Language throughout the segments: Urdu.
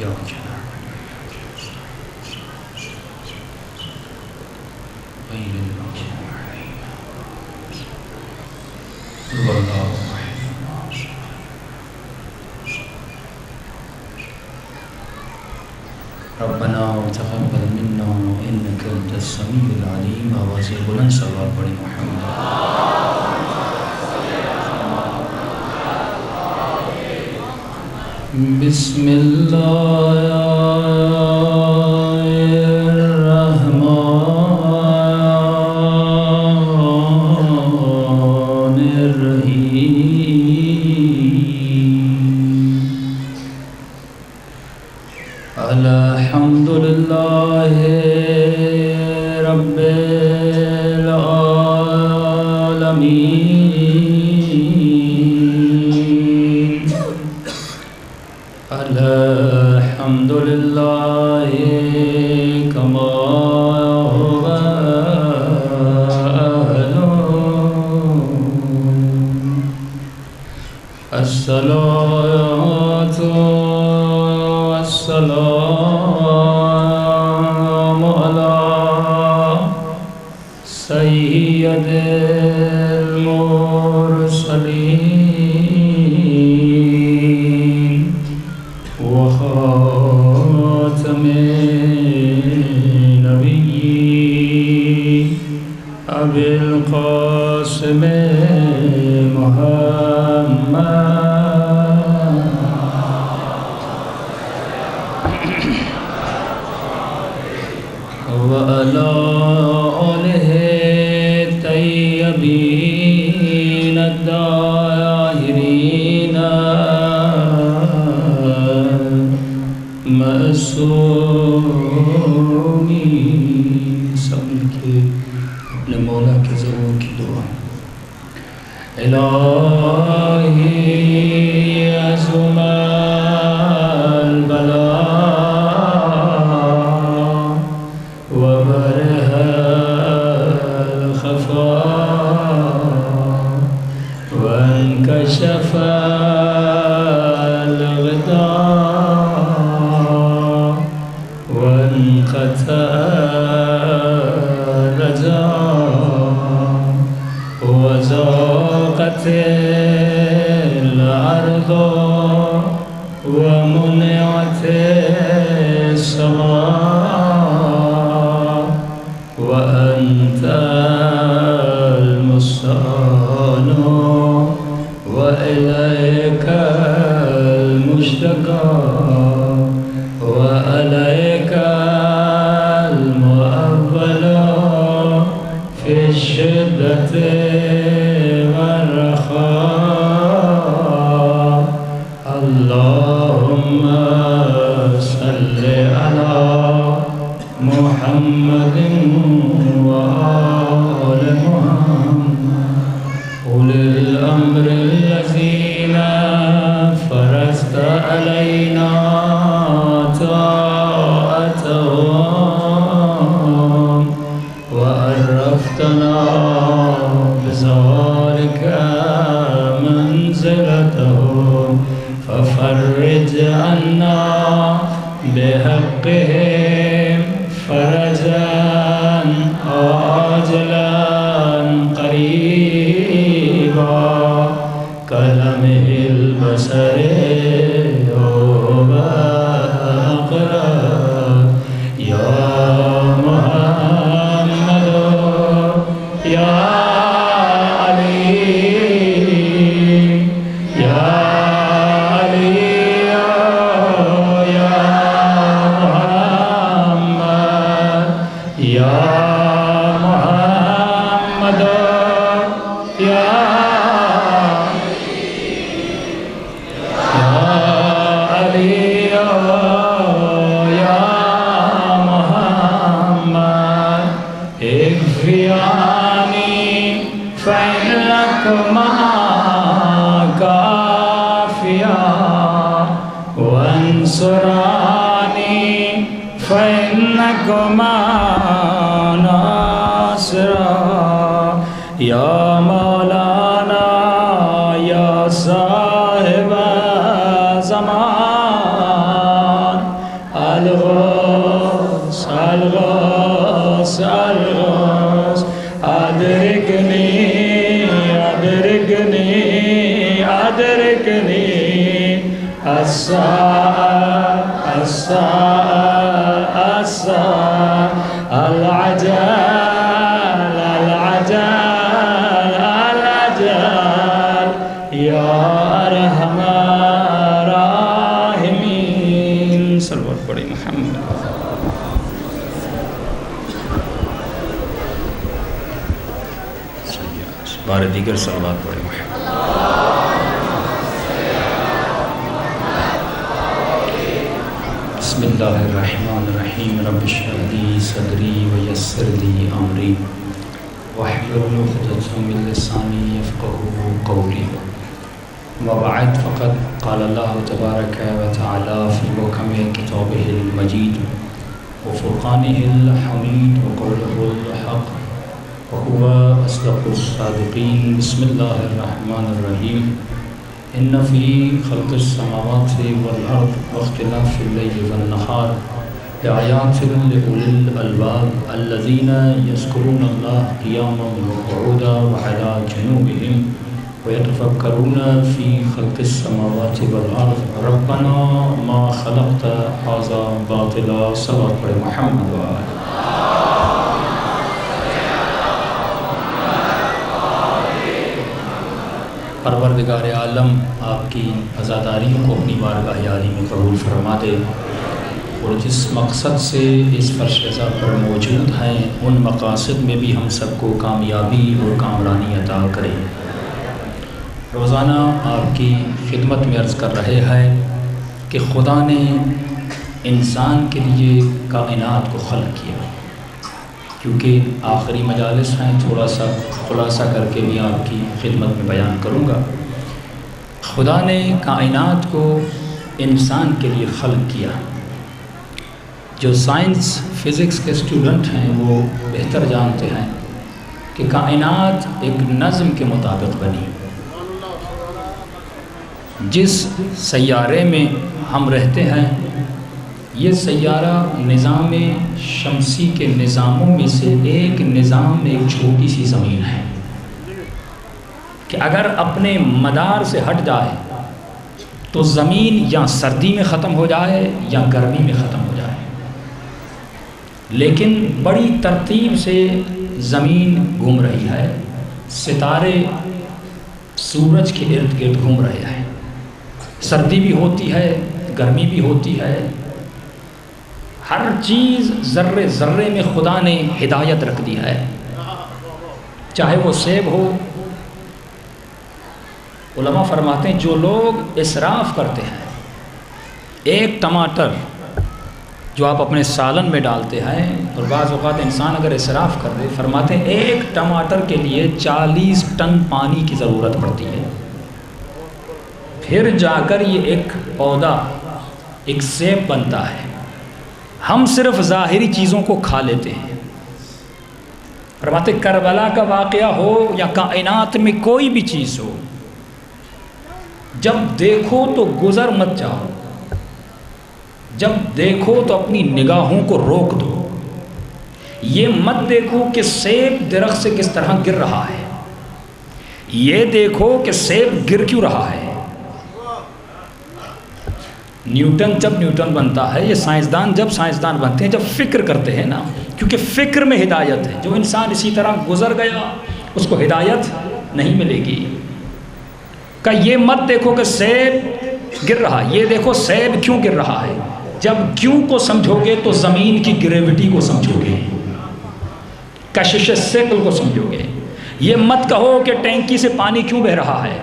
إياك نعبد غير المغضوب عليهم ولا الضالين. ربنا تقبل منا إنك أنت السميع العليم. آواز بلند صلوات پڑھی محمد. بسم الله الرحمن الرحيم. الحمد لله رب العالمين. الحمد لله كما هو أهله. الصلاة والسلام على سيد المرسلين وخاتم النبيين أبي القاسم محمد وعلى آله الطيبين الطاهرين معصومين. سب مل کے اپنے مولا کے ضرور کی دعا. الہی عظم البلاء وبرح الخفاء وانكشف الغطاء وانقطع الرجاء وضاقت الأرض ومنعت السماء وأنت المستعان وإليك المشتكى وعليك المؤول في الشدة والرخاء. اللهم صل على محمد وآل محمد أولي الأمر الذين فرضت علينا طاعتهم وعرفتنا بذلك منزلتهم ففرج عنا بحقهم فرجا عاجلا قريبا كلمح البصر وأقرب. يا محمد يا علي يا علي يا محمد يا محمد يا علي يا محمد اكفياني فإنكما كافيا وانصراني فإنكما ناصرا. يا مولانا يا صاحب زمان الغوث أدركني أدركني أدركني الساعة الساعة الساعة العجل العجل العجل يا أرحم الراحمين صلوات پڑھیں محمد بار دیگر صلوات پڑھیں محمد بسم اللہ الرحمن الرحیم رب اشرح لي صدری ویسر لي امری واحلل عقدۃ من لسانی یفقهوا قولی وبعد فقد قال اللہ تبارک وتعالی فی محکم کتابہ المجید وفرقانہ الحمید وقولہ الحق وهو أصدق الصادقين بسم الله الرحمن الرحيم إن في خلق السماوات والأرض واختلاف الليل والنهار لآيات لأولي الألباب الذين يذكرون الله قياما وقعودا وعلى جنوبهم ويتفكرون في خلق السماوات والأرض ربنا ما خلقت هذا باطلا صلوات پڑھیں محمد وآلہ پروردگار عالم آپ کی عزاداریوں کو اپنی بارگاہ عالی میں قبول فرما دے اور جس مقصد سے اس فرش رضا پر موجود ہیں ان مقاصد میں بھی ہم سب کو کامیابی اور کامرانی عطا کرے۔ روزانہ آپ کی خدمت میں عرض کر رہے ہیں کہ خدا نے انسان کے لیے کائنات کو خلق کیا، کیونکہ آخری مجالس ہیں تھوڑا سا خلاصہ کر کے بھی آپ کی خدمت میں بیان کروں گا۔ خدا نے کائنات کو انسان کے لیے خلق کیا۔ جو سائنس فزکس کے اسٹوڈنٹ ہیں وہ بہتر جانتے ہیں کہ کائنات ایک نظم کے مطابق بنی۔ جس سیارے میں ہم رہتے ہیں یہ سیارہ نظام شمسی کے نظاموں میں سے ایک نظام میں ایک چھوٹی سی زمین ہے کہ اگر اپنے مدار سے ہٹ جائے تو زمین یا سردی میں ختم ہو جائے یا گرمی میں ختم ہو جائے، لیکن بڑی ترتیب سے زمین گھوم رہی ہے، ستارے سورج کے ارد گرد گھوم رہے ہیں، سردی بھی ہوتی ہے گرمی بھی ہوتی ہے، ہر چیز ذرے ذرے میں خدا نے ہدایت رکھ دی ہے، چاہے وہ سیب ہو۔ علماء فرماتے ہیں جو لوگ اسراف کرتے ہیں، ایک ٹماٹر جو آپ اپنے سالن میں ڈالتے ہیں، اور بعض اوقات انسان اگر اسراف کر دے، فرماتے ہیں ایک ٹماٹر کے لیے 40 ٹن پانی کی ضرورت پڑتی ہے، پھر جا کر یہ ایک پودا ایک سیب بنتا ہے۔ ہم صرف ظاہری چیزوں کو کھا لیتے ہیں۔ فرماتے کربلا کا واقعہ ہو یا کائنات میں کوئی بھی چیز ہو، جب دیکھو تو گزر مت جاؤ، جب دیکھو تو اپنی نگاہوں کو روک دو، یہ مت دیکھو کہ سیب درخت سے کس طرح گر رہا ہے، یہ دیکھو کہ سیب گر کیوں رہا ہے۔ نیوٹن جب نیوٹن بنتا ہے، یہ سائنسدان جب سائنسدان بنتے ہیں، جب فکر کرتے ہیں نا، کیونکہ فکر میں ہدایت ہے۔ جو انسان اسی طرح گزر گیا اس کو ہدایت نہیں ملے گی۔ کہ یہ مت دیکھو کہ سیب گر رہا، یہ دیکھو سیب کیوں گر رہا ہے۔ جب کیوں کو سمجھو گے تو زمین کی گریوٹی کو سمجھو گے، کشش ثقل کو سمجھو گے۔ یہ مت کہو کہ ٹینکی سے پانی کیوں بہ رہا ہے،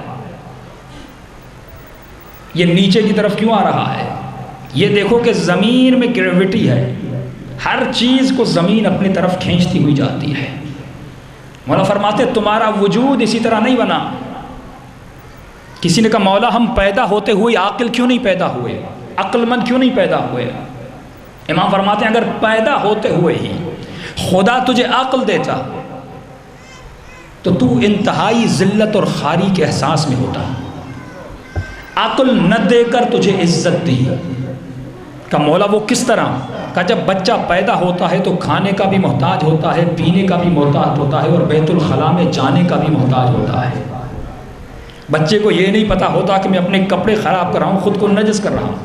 یہ نیچے کی طرف کیوں آ رہا ہے۔ یہ دیکھو کہ زمین میں گریوٹی ہے، ہر چیز کو زمین اپنی طرف کھینچتی ہوئی جاتی ہے۔ مولا فرماتے تمہارا وجود اسی طرح نہیں بنا۔ کسی نے کہا مولا ہم پیدا ہوتے ہوئے عاقل کیوں نہیں پیدا ہوئے، عقل مند کیوں نہیں پیدا ہوئے؟ امام فرماتے ہیں اگر پیدا ہوتے ہوئے ہی خدا تجھے عقل دیتا تو تو انتہائی ذلت اور خاری کے احساس میں ہوتا۔ عقل نہ دے کر تجھے عزت دی، کہ مولا وہ کس طرح؟ کہ جب بچہ پیدا ہوتا ہے تو کھانے کا بھی محتاج ہوتا ہے، پینے کا بھی محتاج ہوتا ہے، اور بیت الخلاء میں جانے کا بھی محتاج ہوتا ہے۔ بچے کو یہ نہیں پتا ہوتا کہ میں اپنے کپڑے خراب کر رہا ہوں، خود کو نجس کر رہا ہوں۔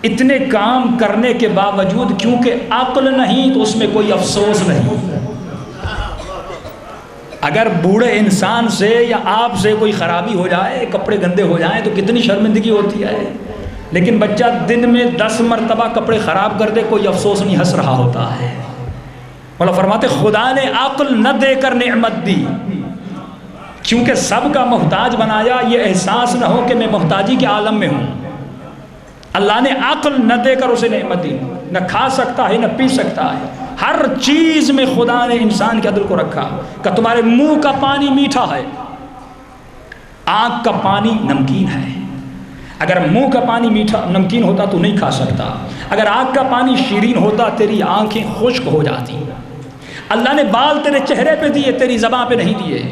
اتنے کام کرنے کے باوجود کیونکہ عقل نہیں تو اس میں کوئی افسوس نہیں۔ اگر بوڑھے انسان سے یا آپ سے کوئی خرابی ہو جائے، کپڑے گندے ہو جائیں، تو کتنی شرمندگی ہوتی ہے، لیکن بچہ دن میں 10 مرتبہ کپڑے خراب کر دے کوئی افسوس نہیں، ہنس رہا ہوتا ہے۔ مولا فرماتے خدا نے عقل نہ دے کر نعمت دی، کیونکہ سب کا محتاج بنایا، یہ احساس نہ ہو کہ میں محتاجی کے عالم میں ہوں۔ اللہ نے عقل نہ دے کر اسے نعمت دی، نہ کھا سکتا ہے نہ پی سکتا ہے۔ ہر چیز میں خدا نے انسان کے عدل کو رکھا کہ تمہارے منہ کا پانی میٹھا ہے، آنکھ کا پانی نمکین ہے۔ اگر منہ کا پانی میٹھا نمکین ہوتا تو نہیں کھا سکتا، اگر آنکھ کا پانی شیرین ہوتا تیری آنکھیں خشک ہو جاتی۔ اللہ نے بال تیرے چہرے پہ دیے، تیری زبان پہ نہیں دیے۔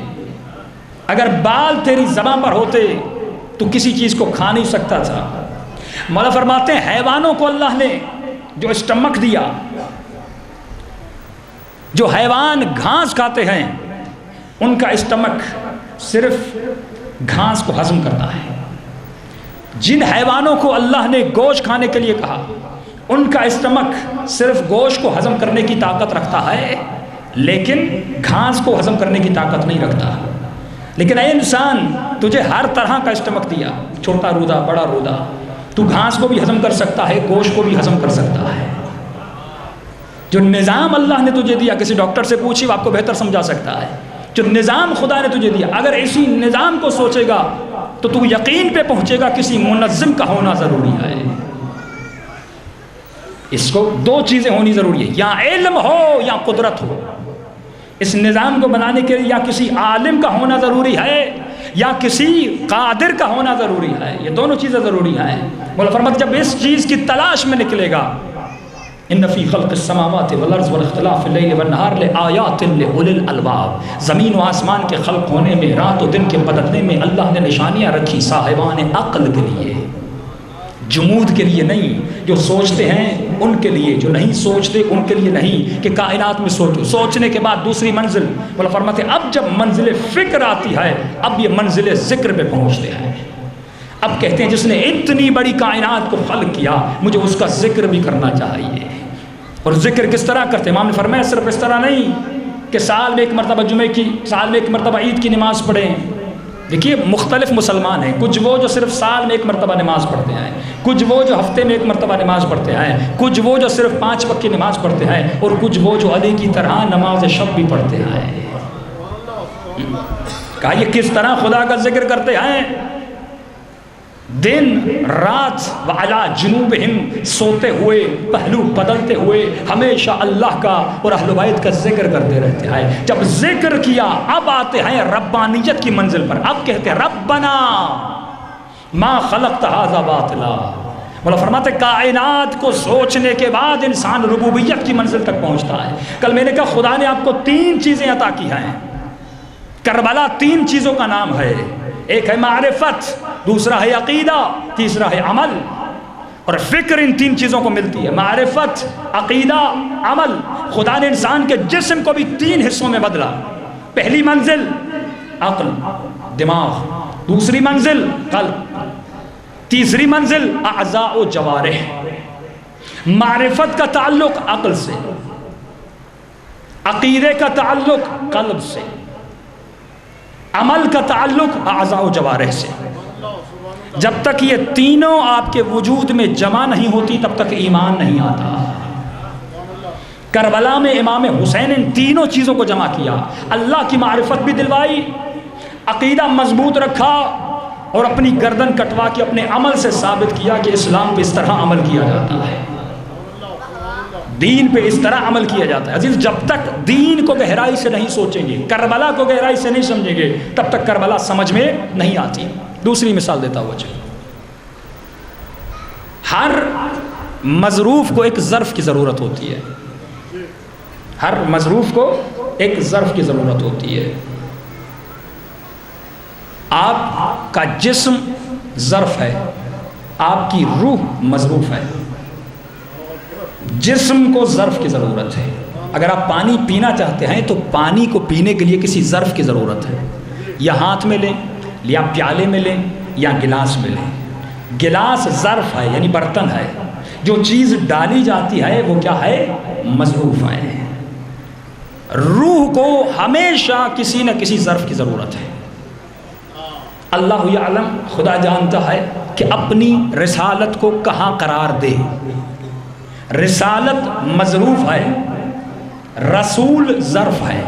اگر بال تیری زبان پر ہوتے تو کسی چیز کو کھا نہیں سکتا تھا۔ مولا فرماتے ہیں حیوانوں کو اللہ نے جو اسٹمک دیا، جو حیوان گھاس کھاتے ہیں ان کا اسٹمک صرف گھاس کو ہضم کرتا ہے۔ جن حیوانوں کو اللہ نے گوشت کھانے کے لیے کہا ان کا اسٹمک صرف گوشت کو ہضم کرنے کی طاقت رکھتا ہے، لیکن گھاس کو ہضم کرنے کی طاقت نہیں رکھتا۔ لیکن اے انسان، تجھے ہر طرح کا اسٹمک دیا، چھوٹا رودا بڑا رودا، تو گھاس کو بھی ہضم کر سکتا ہے، گوشت کو بھی ہضم کر سکتا ہے۔ جو نظام اللہ نے تجھے دیا، کسی ڈاکٹر سے پوچھی وہ آپ کو بہتر سمجھا سکتا ہے۔ جو نظام خدا نے تجھے دیا، اگر اسی نظام کو سوچے گا تو تو یقین پہ پہنچے گا کسی منظم کا ہونا ضروری ہے۔ اس کو 2 چیزیں ہونی ضروری ہے، یا علم ہو یا قدرت ہو۔ اس نظام کو بنانے کے لیے یا کسی عالم کا ہونا ضروری ہے یا کسی قادر کا ہونا ضروری ہے، یہ دونوں چیزیں ضروری ہیں۔ مولا فرماتے جب اس چیز کی تلاش میں نکلے گا، ان فی خلق السماوات والارض واختلاف اللیل والنہار لآیات لأولی الالباب، زمین و آسمان کے خلق ہونے میں، رات و دن کے بدلنے میں اللہ نے نشانیاں رکھی صاحبان عقل کے لیے، جمود کے لیے نہیں، جو سوچتے ہیں ان کے لیے، جو نہیں سوچتے ان کے لیے نہیں کہ کائنات میں سوچو۔ سوچنے کے بعد دوسری منزل، مولا فرماتے اب جب منزل فکر آتی ہے اب یہ منزل ذکر پہ پہنچتے ہیں۔ اب کہتے ہیں جس نے اتنی بڑی کائنات کو خلق کیا مجھے اس کا ذکر بھی کرنا چاہیے۔ اور ذکر کس طرح کرتے؟ امام نے فرمایا صرف اس طرح نہیں کہ سال میں ایک مرتبہ جمعے کی، سال میں ایک مرتبہ عید کی نماز پڑھیں۔ دیکھیے مختلف مسلمان ہیں، کچھ وہ جو صرف سال میں ایک مرتبہ نماز پڑھتے ہیں، کچھ وہ جو ہفتے میں ایک مرتبہ نماز پڑھتے ہیں، کچھ وہ جو صرف 5 وقت کی نماز پڑھتے ہیں، اور کچھ وہ جو علی کی طرح نماز شب بھی پڑھتے ہیں۔ کہا یہ کس طرح خدا کا ذکر کرتے ہیں؟ دن رات وعلی جنوبہم، سوتے ہوئے پہلو بدلتے ہوئے ہمیشہ اللہ کا اور اہل بیت کا ذکر کرتے رہتے ہیں۔ جب ذکر کیا اب آتے ہیں ربانیت کی منزل پر، اب کہتے ہیں ربنا ما خلقت ھذا باطلا۔ مولا فرماتے کائنات کو سوچنے کے بعد انسان ربوبیت کی منزل تک پہنچتا ہے۔ کل میں نے کہا خدا نے آپ کو 3 چیزیں عطا کی ہیں۔ کربلا 3 چیزوں کا نام ہے، ایک ہے معرفت، دوسرا ہے عقیدہ، تیسرا ہے عمل۔ اور فکر ان 3 چیزوں کو ملتی ہے، معرفت، عقیدہ، عمل۔ خدا نے انسان کے جسم کو بھی 3 حصوں میں بدلا۔ پہلی منزل عقل، دماغ، دوسری منزل قلب، تیسری منزل اعضاء و جوارح۔ معرفت کا تعلق عقل سے، عقیدے کا تعلق قلب سے، عمل کا تعلق اعضاء و جوارح سے۔ جب تک یہ تینوں آپ کے وجود میں جمع نہیں ہوتی تب تک ایمان نہیں آتا۔ کربلا میں امام حسین ان 3 چیزوں کو جمع کیا، اللہ کی معرفت بھی دلوائی، عقیدہ مضبوط رکھا، اور اپنی گردن کٹوا کے اپنے عمل سے ثابت کیا کہ اسلام پہ اس طرح عمل کیا جاتا ہے، دین پہ اس طرح عمل کیا جاتا ہے۔ عزیز جب تک دین کو گہرائی سے نہیں سوچیں گے، کربلا کو گہرائی سے نہیں سمجھیں گے، تب تک کربلا سمجھ میں نہیں آتی۔ دوسری مثال دیتا ہوں، ہر مظروف کو ایک ظرف کی ضرورت ہوتی ہے، ہر مظروف کو ایک ظرف کی ضرورت ہوتی ہے۔ آپ کا جسم ظرف ہے، آپ کی روح مظروف ہے۔ جسم کو ظرف کی ضرورت ہے. اگر آپ پانی پینا چاہتے ہیں تو پانی کو پینے کے لیے کسی ظرف کی ضرورت ہے. یا ہاتھ میں لیں یا پیالے میں لیں یا گلاس میں لیں. گلاس ظرف ہے یعنی برتن ہے. جو چیز ڈالی جاتی ہے وہ کیا ہے؟ مظروف ہے. روح کو ہمیشہ کسی نہ کسی ظرف کی ضرورت ہے. اللہ یعلم، خدا جانتا ہے کہ اپنی رسالت کو کہاں قرار دے. رسالت مظروف ہے، رسول ظرف ہے.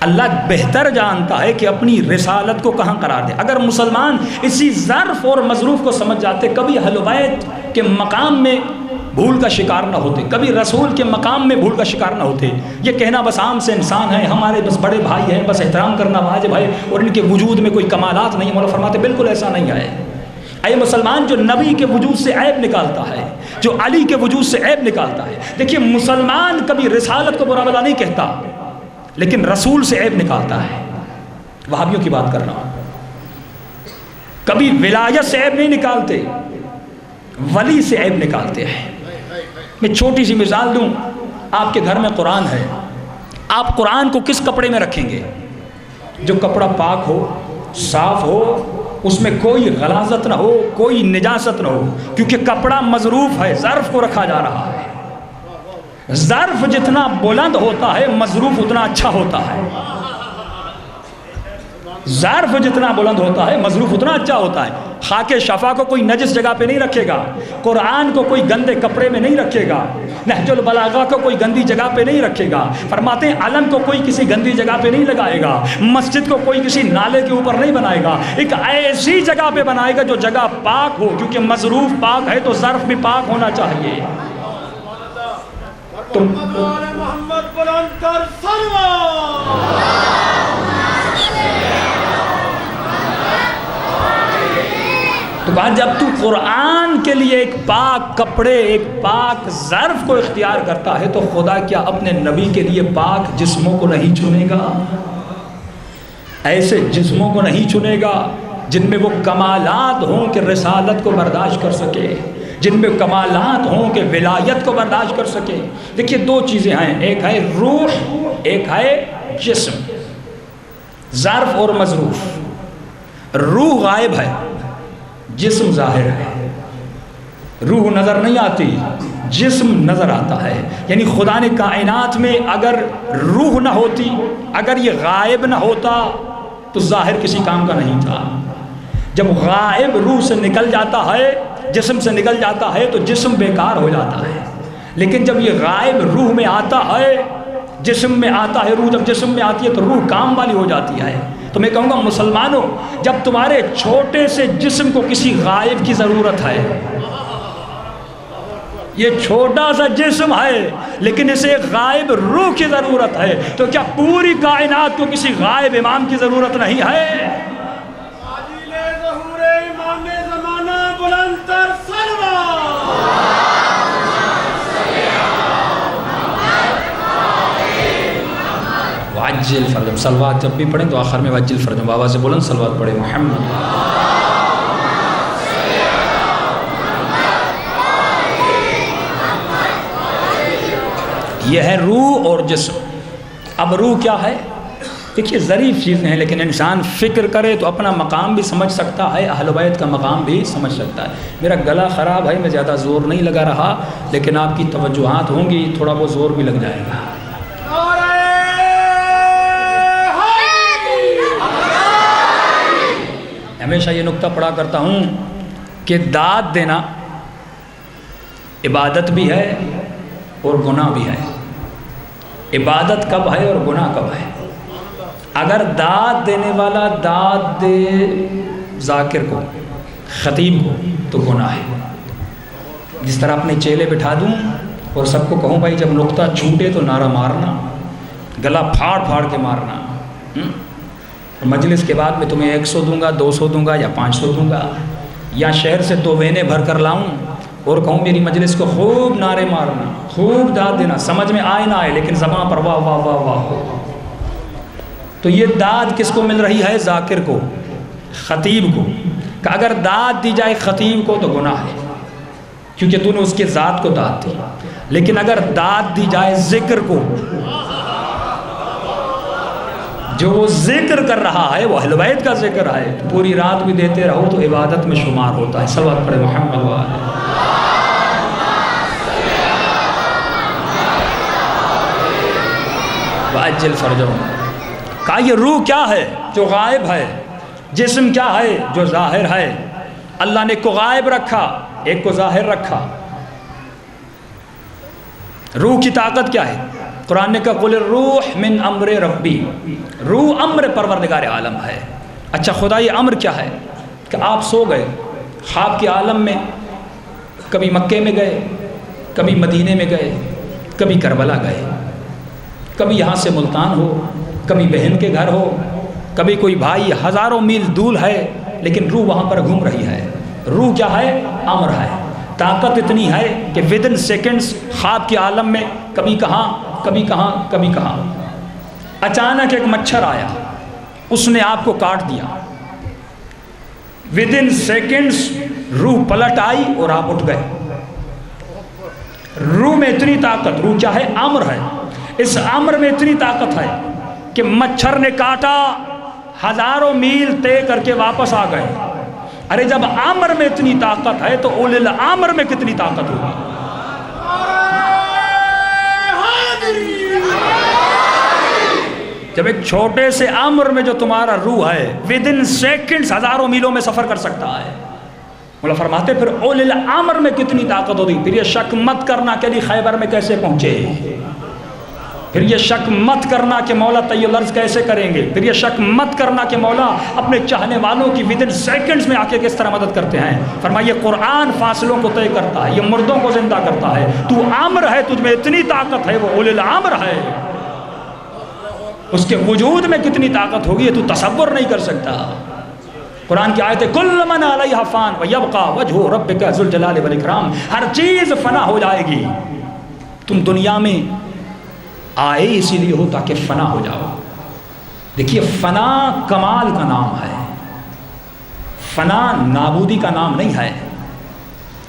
اللہ بہتر جانتا ہے کہ اپنی رسالت کو کہاں قرار دے. اگر مسلمان اسی ظرف اور مظروف کو سمجھ جاتے، کبھی اہل بیت کے مقام میں بھول کا شکار نہ ہوتے، کبھی رسول کے مقام میں بھول کا شکار نہ ہوتے. یہ کہنا بس عام سے انسان ہیں، ہمارے بس بڑے بھائی ہیں، بس احترام کرنا واجب ہے اور ان کے وجود میں کوئی کمالات نہیں. مولا فرماتے بالکل ایسا نہیں ہے. اے مسلمان، جو نبی کے وجود سے عیب نکالتا ہے، جو علی کے وجود سے عیب نکالتا ہے. دیکھیے مسلمان کبھی رسالت کو برا بلا نہیں کہتا، لیکن رسول سے عیب نکالتا ہے. وہابیوں کی بات کر رہا ہوں. کبھی ولایت سے عیب نہیں نکالتے، ولی سے عیب نکالتے ہیں. میں چھوٹی سی مثال دوں. آپ کے گھر میں قرآن ہے، آپ قرآن کو کس کپڑے میں رکھیں گے؟ جو کپڑا پاک ہو، صاف ہو، اس میں کوئی غلاظت نہ ہو، کوئی نجاست نہ ہو، کیونکہ کپڑا مظروف ہے، ظرف کو رکھا جا رہا ہے. ظرف جتنا بلند ہوتا ہے مظروف اتنا اچھا ہوتا ہے. ظرف جتنا بلند ہوتا ہے مظروف اتنا اچھا ہوتا ہے. خاک شفا کو کوئی نجس جگہ پہ نہیں رکھے گا، قرآن کو کوئی گندے کپڑے میں نہیں رکھے گا، نہج البلاغہ کو کوئی گندی جگہ پہ نہیں رکھے گا. فرماتے ہیں علم کو کوئی کسی گندی جگہ پہ نہیں لگائے گا، مسجد کو کوئی کسی نالے کے اوپر نہیں بنائے گا. ایک ایسی جگہ پہ بنائے گا جو جگہ پاک ہو، کیونکہ مظروف پاک ہے تو ظرف بھی پاک ہونا چاہیے. محمد بلند کر تو کہا جب تو قرآن کے لیے ایک پاک کپڑے، ایک پاک ظرف کو اختیار کرتا ہے تو خدا کیا اپنے نبی کے لیے پاک جسموں کو نہیں چنے گا؟ ایسے جسموں کو نہیں چنے گا جن میں وہ کمالات ہوں کہ رسالت کو برداشت کر سکے، جن میں کمالات ہوں کہ ولایت کو برداشت کر سکے. دیکھیے دو چیزیں ہیں، ایک ہے روح، ایک ہے جسم. ظرف اور مظروف. روح غائب ہے، جسم ظاہر ہے. روح نظر نہیں آتی، جسم نظر آتا ہے. یعنی خدا نے کائنات میں اگر روح نہ ہوتی، اگر یہ غائب نہ ہوتا تو ظاہر کسی کام کا نہیں تھا. جب غائب روح سے نکل جاتا ہے، جسم سے نکل جاتا ہے تو جسم بیکار ہو جاتا ہے. لیکن جب یہ غائب روح میں آتا ہے، جسم میں آتا ہے، روح جب جسم میں آتی ہے تو روح کام والی ہو جاتی ہے. تو میں کہوں گا مسلمانوں، جب تمہارے چھوٹے سے جسم کو کسی غائب کی ضرورت ہے، یہ چھوٹا سا جسم ہے لیکن اسے غائب روح کی ضرورت ہے، تو کیا پوری کائنات کو کسی غائب امام کی ضرورت نہیں ہے؟ وعجل فرجم. صلوات جب بھی پڑھیں تو آخر میں وعجل فرجم، بابا سے بلند صلوات پڑھیں. محمد یہ ہے روح اور جسم. اب روح کیا ہے؟ دیکھیے ظریف چیزیں ہیں، لیکن انسان فکر کرے تو اپنا مقام بھی سمجھ سکتا ہے، اہل بیت کا مقام بھی سمجھ سکتا ہے. میرا گلا خراب ہے، میں زیادہ زور نہیں لگا رہا، لیکن آپ کی توجہات ہوں گی، تھوڑا بہت زور بھی لگ جائے گا. ہمیشہ یہ نکتہ پڑھا کرتا ہوں کہ داد دینا عبادت بھی ہے اور گناہ بھی ہے. عبادت کب ہے اور گناہ کب ہے؟ اگر داد دینے والا داد دے ذاکر کو، خطیب کو، تو گناہ ہے. جس طرح اپنے چیلے بٹھا دوں اور سب کو کہوں بھائی جب نکتہ چھوٹے تو نعرہ مارنا، گلا پھاڑ پھاڑ کے مارنا. مجلس کے بعد میں تمہیں 100 دوں گا، 200 دوں گا یا 500 دوں گا، یا شہر سے 2 وینے بھر کر لاؤں اور کہوں میری مجلس کو خوب نعرے مارنا، خوب داد دینا، سمجھ میں آئے نہ آئے لیکن زبان پر واہ واہ واہ واہ ہو. تو یہ داد کس کو مل رہی ہے؟ ذاکر کو، خطیب کو. کہ اگر داد دی جائے خطیب کو تو گناہ ہے. کیونکہ تو نے اس کے ذات کو داد دی. لیکن اگر داد دی جائے ذکر کو، جو وہ ذکر کر رہا ہے وہ اہل بیت کا ذکر ہے، تو پوری رات بھی دیتے رہو تو عبادت میں شمار ہوتا ہے. صلوات پڑھے محمد وآلہ. وَأَجِّلْ فَرْجَهُمْ. کہا یہ روح کیا ہے جو غائب ہے، جسم کیا ہے جو ظاہر ہے. اللہ نے ایک کو غائب رکھا، ایک کو ظاہر رکھا. روح کی طاقت کیا ہے؟ قرآن نے کہا قُلِ الرُّوحُ مِنْ أَمْرِ رَبِّي. روح امر پروردگار عالم ہے. اچھا خدا یہ امر کیا ہے؟ کہ آپ سو گئے خواب کے عالم میں، کبھی مکے میں گئے، کبھی مدینے میں گئے، کبھی کربلا گئے، کبھی یہاں سے ملتان ہو، کبھی بہن کے گھر ہو، کبھی کوئی بھائی ہزاروں میل دور ہے لیکن روح وہاں پر گھوم رہی ہے. روح کیا ہے؟ امر ہے. طاقت اتنی ہے کہ ودن سیکنڈز خواب کے عالم میں کبھی کہاں کبھی کہاں کبھی کہاں. اچانک ایک مچھر آیا، اس نے آپ کو کاٹ دیا. ودن سیکنڈز روح پلٹ آئی اور آپ اٹھ گئے. روح میں اتنی طاقت، روح کیا ہے؟ امر ہے. اس امر میں اتنی طاقت ہے کہ مچھر نے کاٹا، ہزاروں میل طے کر کے واپس آ گئے. ارے جب امر میں اتنی طاقت ہے تو اولل امر میں کتنی طاقت ہوگی؟ جب ایک چھوٹے سے امر میں جو تمہارا روح ہے ودن سیکنڈز ہزاروں میلوں میں سفر کر سکتا ہے. مولا فرماتے پھر اولل امر میں کتنی طاقت ہوگی. پھر یہ شک مت کرنا کہ علی خیبر میں کیسے پہنچے، پھر یہ شک مت کرنا کہ مولا طی الارض کیسے کریں گے، پھر یہ شک مت کرنا کہ مولا اپنے چاہنے والوں کی ودن سیکنڈز میں آ کے کس طرح مدد کرتے ہیں. فرمایا یہ قرآن فاصلوں کو طے کرتا ہے، یہ مردوں کو زندہ کرتا ہے. تو امر ہے، تجھ میں اتنی طاقت ہے، وہ اولل امر ہے. اس کے وجود میں کتنی طاقت ہوگی یہ تو تصور نہیں کر سکتا. قرآن کی آیت ہے کل من علیہا فان ویبقى وجہ ربک ذو الجلال والاکرام. ہر چیز فنا ہو جائے گی. تم دنیا میں آئے اسی لیے ہو تاکہ فنا ہو جاؤ. دیکھیے فنا کمال کا نام ہے، فنا نابودی کا نام نہیں ہے.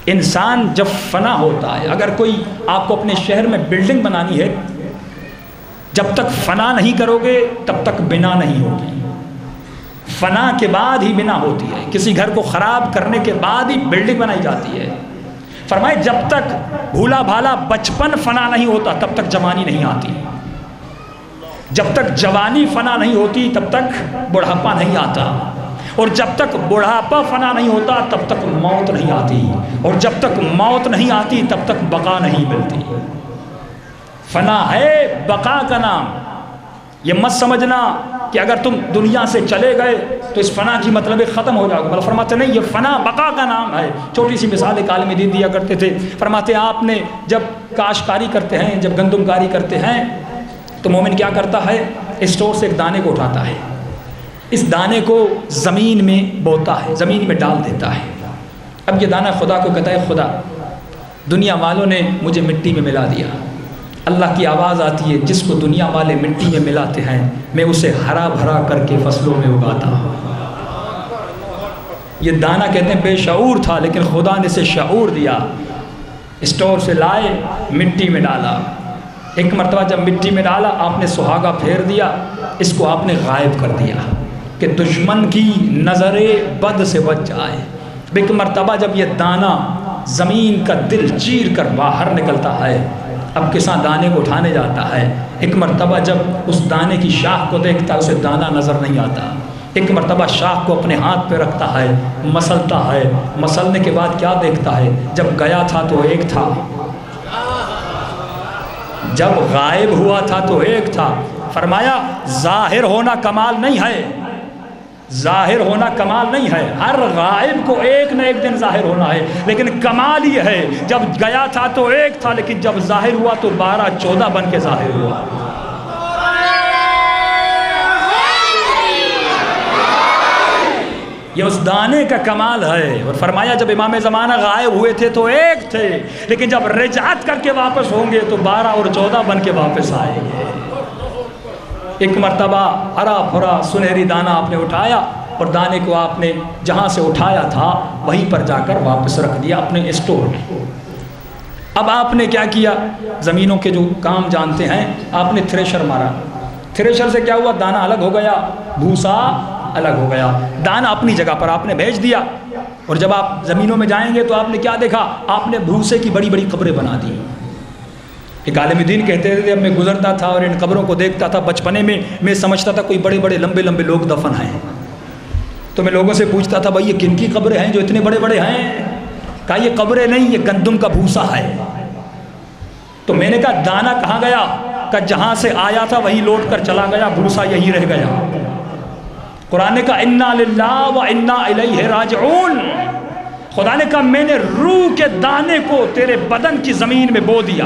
انسان جب فنا ہوتا ہے، اگر کوئی آپ کو اپنے شہر میں بلڈنگ بنانی ہے، جب تک فنا نہیں کرو گے تب تک بنا نہیں ہوگی. فنا کے بعد ہی بنا ہوتی ہے. کسی گھر کو خراب کرنے کے بعد ہی بلڈنگ بنائی جاتی ہے. فرمائے جب تک بھولا بھالا بچپن فنا نہیں ہوتا تب تک جوانی نہیں آتی. جب تک جوانی فنا نہیں ہوتی تب تک بڑھاپا نہیں آتا. اور جب تک بڑھاپا فنا نہیں ہوتا تب تک موت نہیں آتی. اور جب تک موت نہیں آتی تب تک بقا نہیں ملتی. فنا ہے بقا کا نام. یہ مت سمجھنا کہ اگر تم دنیا سے چلے گئے تو اس فنا کی مطلب ختم ہو جاؤ گے. بلکہ فرماتے نہیں، یہ فنا بقا کا نام ہے. چھوٹی سی مثال ایک عالم دین دیا کرتے تھے. فرماتے آپ نے جب کاشتکاری کرتے ہیں، جب گندم کاری کرتے ہیں تو مومن کیا کرتا ہے؟ اسٹور سے ایک دانے کو اٹھاتا ہے، اس دانے کو زمین میں بوتا ہے، زمین میں ڈال دیتا ہے. اب یہ دانہ خدا کو کہتا ہے خدا دنیا والوں نے مجھے مٹی میں ملا دیا. اللہ کی آواز آتی ہے جس کو دنیا والے مٹی میں ملاتے ہیں میں اسے ہرا بھرا کر کے فصلوں میں اگاتا ہوں. یہ دانہ کہتے ہیں بے شعور تھا لیکن خدا نے اسے شعور دیا. اسٹور سے لائے، مٹی میں ڈالا. ایک مرتبہ جب مٹی میں ڈالا آپ نے سہاگا پھیر دیا، اس کو آپ نے غائب کر دیا کہ دشمن کی نظر بد سے بچ جائے. ایک مرتبہ جب یہ دانہ زمین کا دل چیر کر باہر نکلتا ہے، اب کسان دانے کو اٹھانے جاتا ہے. ایک مرتبہ جب اس دانے کی شاخ کو دیکھتا ہے اسے دانہ نظر نہیں آتا. ایک مرتبہ شاخ کو اپنے ہاتھ پہ رکھتا ہے، مسلتا ہے. مسلنے کے بعد کیا دیکھتا ہے؟ جب گیا تھا تو ایک تھا، جب غائب ہوا تھا تو ایک تھا. فرمایا ظاہر ہونا کمال نہیں ہے، ظاہر ہونا کمال نہیں ہے. ہر غائب کو ایک نہ ایک دن ظاہر ہونا ہے، لیکن کمال یہ ہے جب گیا تھا تو ایک تھا لیکن جب ظاہر ہوا تو 12-14 بن کے ظاہر ہوا. یہ اس دانے کا کمال ہے. اور فرمایا جب امام زمانہ غائب ہوئے تھے تو ایک تھے لیکن جب رجعت کر کے واپس ہوں گے تو 12 اور 14 بن کے واپس آئیں گے. ایک مرتبہ ہرا بھرا سنہری دانہ آپ نے اٹھایا اور دانے کو آپ نے جہاں سے اٹھایا تھا وہیں پر جا کر واپس رکھ دیا اپنے اسٹور میں. اب آپ نے کیا کیا؟ زمینوں کے جو کام جانتے ہیں، آپ نے تھریشر مارا، تھریشر سے کیا ہوا؟ دانہ الگ ہو گیا، بھوسا الگ ہو گیا، دانہ اپنی جگہ پر آپ نے بھیج دیا۔ اور جب آپ زمینوں میں جائیں گے تو آپ نے کیا دیکھا؟ آپ نے بھوسے کی بڑی بڑی قبریں بنا دی۔ ایک عالم دین کہتے تھے، جب میں گزرتا تھا اور ان قبروں کو دیکھتا تھا بچپنے میں سمجھتا تھا کوئی بڑے بڑے لمبے لمبے لوگ دفن ہیں، تو میں لوگوں سے پوچھتا تھا بھائی یہ کن کی قبریں ہیں جو اتنے بڑے بڑے ہیں؟ کہا یہ قبریں نہیں، یہ گندم کا بھوسا ہے۔ تو میں نے کہا دانہ کہاں گیا؟ کہ جہاں سے آیا تھا وہیں لوٹ کر چلا گیا، بھوسا یہی رہ گیا۔ قرآن نے کہا انا للہ و انا الیہ راجعون، خدا نے کہا میں نے روح کے دانے کو تیرے بدن کی زمین میں بو دیا،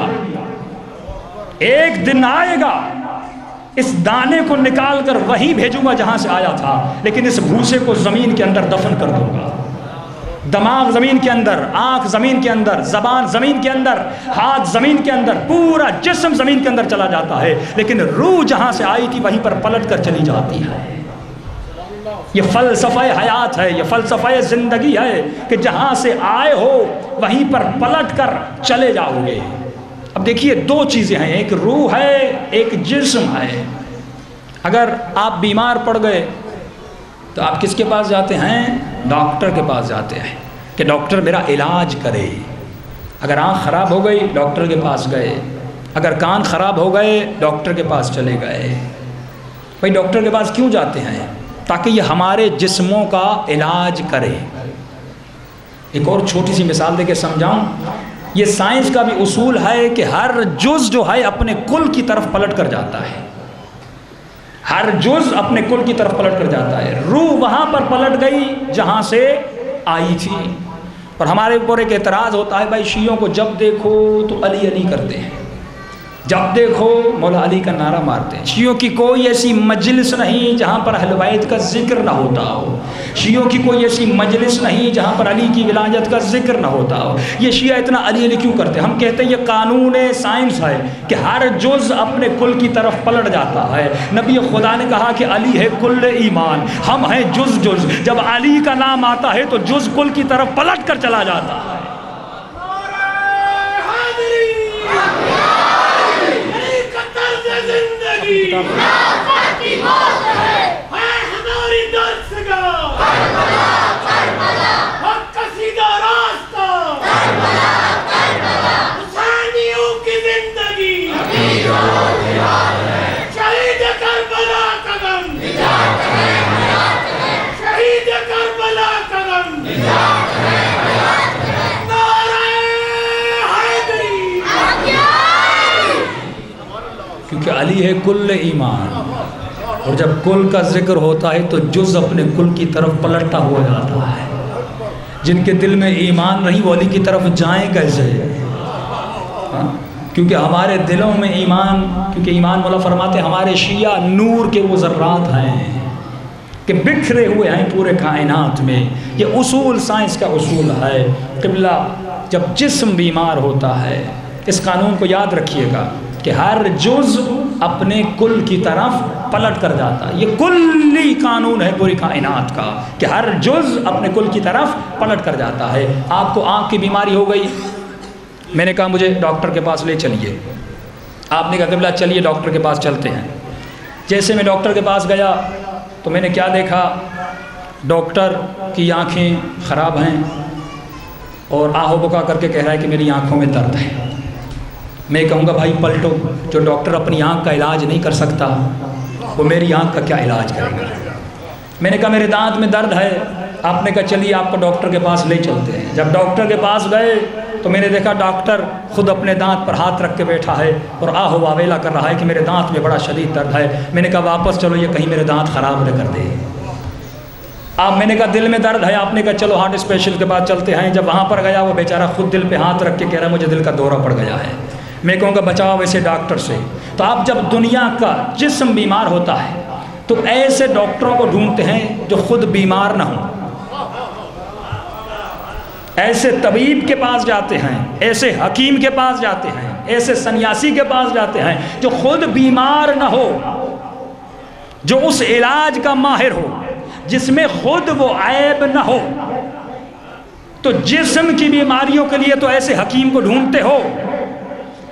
ایک دن آئے گا اس دانے کو نکال کر وہیں بھیجوں گا جہاں سے آیا تھا، لیکن اس بھوسے کو زمین کے اندر دفن کر دوں گا۔ دماغ زمین کے اندر، آنکھ زمین کے اندر، زبان زمین کے اندر، ہاتھ زمین کے اندر، پورا جسم زمین کے اندر چلا جاتا ہے، لیکن روح جہاں سے آئی تھی وہیں پر پلٹ کر چلی جاتی ہے۔ یہ فلسفہ حیات ہے، یہ فلسفہ زندگی ہے کہ جہاں سے آئے ہو وہیں پر پلٹ کر چلے جاؤ گے۔ اب دیکھیے دو چیزیں ہیں، ایک روح ہے، ایک جسم ہے۔ اگر آپ بیمار پڑ گئے تو آپ کس کے پاس جاتے ہیں؟ ڈاکٹر کے پاس جاتے ہیں کہ ڈاکٹر میرا علاج کرے۔ اگر آنکھ خراب ہو گئی ڈاکٹر کے پاس گئے، اگر کان خراب ہو گئے ڈاکٹر کے پاس چلے گئے۔ بھائی ڈاکٹر کے پاس کیوں جاتے ہیں؟ تاکہ یہ ہمارے جسموں کا علاج کرے۔ ایک اور چھوٹی سی مثال دے کے سمجھاؤں، یہ سائنس کا بھی اصول ہے کہ ہر جز جو ہے اپنے کل کی طرف پلٹ کر جاتا ہے، ہر جز اپنے کل کی طرف پلٹ کر جاتا ہے۔ روح وہاں پر پلٹ گئی جہاں سے آئی تھی۔ اور ہمارے اوپر ایک اعتراض ہوتا ہے، بھائی شیعوں کو جب دیکھو تو علی علی کرتے ہیں، جب دیکھو مولا علی کا نعرہ مارتے ہیں۔ شیعوں کی کوئی ایسی مجلس نہیں جہاں پر اہل بیت کا ذکر نہ ہوتا ہو، شیعوں کی کوئی ایسی مجلس نہیں جہاں پر علی کی ولایت کا ذکر نہ ہوتا ہو۔ یہ شیعہ اتنا علی علی کیوں کرتے ہیں؟ ہم کہتے ہیں یہ قانون سائنس ہے کہ ہر جز اپنے کل کی طرف پلٹ جاتا ہے۔ نبی خدا نے کہا کہ علی ہے کل ایمان، ہم ہیں جز جز، جب علی کا نام آتا ہے تو جز کل کی طرف پلٹ کر چلا جاتا ہے۔ ہماری دستگاہ حق کا سیدھا راستہ، حسینیوں کی زندگی، شہید کربلا کا غم، شہید کربلا کا غم، نعرہ حیدری، کیونکہ علی ہے کل ایمان، اور جب کل کا ذکر ہوتا ہے تو جز اپنے کل کی طرف پلٹتا ہوا جاتا ہے۔ جن کے دل میں ایمان نہیں وہ علی کی طرف جائیں کیسے؟ کیونکہ ہمارے دلوں میں ایمان، کیونکہ ایمان مولا فرماتے ہیں ہمارے شیعہ نور کے وہ ذرات ہیں کہ بکھرے ہوئے ہیں پورے کائنات میں۔ یہ اصول سائنس کا اصول ہے۔ قبلہ جب جسم بیمار ہوتا ہے، اس قانون کو یاد رکھیے گا کہ ہر جز اپنے کل کی طرف پلٹ کر جاتا ہے۔ یہ کلی قانون ہے پوری کائنات کا کہ ہر جز اپنے کل کی طرف پلٹ کر جاتا ہے۔ آپ کو آنکھ کی بیماری ہو گئی، میں نے کہا مجھے ڈاکٹر کے پاس لے چلیے، آپ نے کہا قبلہ چلیے ڈاکٹر کے پاس چلتے ہیں۔ جیسے میں ڈاکٹر کے پاس گیا تو میں نے کیا دیکھا؟ ڈاکٹر کی آنکھیں خراب ہیں اور آہو بکا کر کے کہہ رہا ہے کہ میری آنکھوں میں درد ہے۔ میں کہوں گا بھائی پلٹو، جو ڈاکٹر اپنی آنکھ کا علاج نہیں کر سکتا وہ میری آنکھ کا کیا علاج کرے گا؟ میں نے کہا میرے دانت میں درد ہے، آپ نے کہا چلیے آپ کو ڈاکٹر کے پاس لے چلتے ہیں۔ جب ڈاکٹر کے پاس گئے تو میں نے دیکھا ڈاکٹر خود اپنے دانت پر ہاتھ رکھ کے بیٹھا ہے اور آہو واویلا کر رہا ہے کہ میرے دانت میں بڑا شدید درد ہے۔ میں نے کہا واپس چلو، یہ کہیں میرے دانت خراب نہ کر دے۔ آپ میں نے کہا دل میں درد ہے، آپ نے کہا چلو ہارٹ اسپیشل کے پاس چلتے ہیں۔ جب وہاں پر گیا وہ بیچارہ خود دل پہ ہاتھ رکھ کے کہہ رہا ہے مجھے دل کا دورہ پڑ گیا ہے۔ میں کہوں گا بچاؤ ایسے ڈاکٹر سے۔ تو آپ جب دنیا کا جسم بیمار ہوتا ہے تو ایسے ڈاکٹروں کو ڈھونڈتے ہیں جو خود بیمار نہ ہوں، ایسے طبیب کے پاس جاتے ہیں، ایسے حکیم کے پاس جاتے ہیں، ایسے سنیاسی کے پاس جاتے ہیں جو خود بیمار نہ ہو، جو اس علاج کا ماہر ہو، جس میں خود وہ عیب نہ ہو۔ تو جسم کی بیماریوں کے لیے تو ایسے حکیم کو ڈھونڈتے ہو،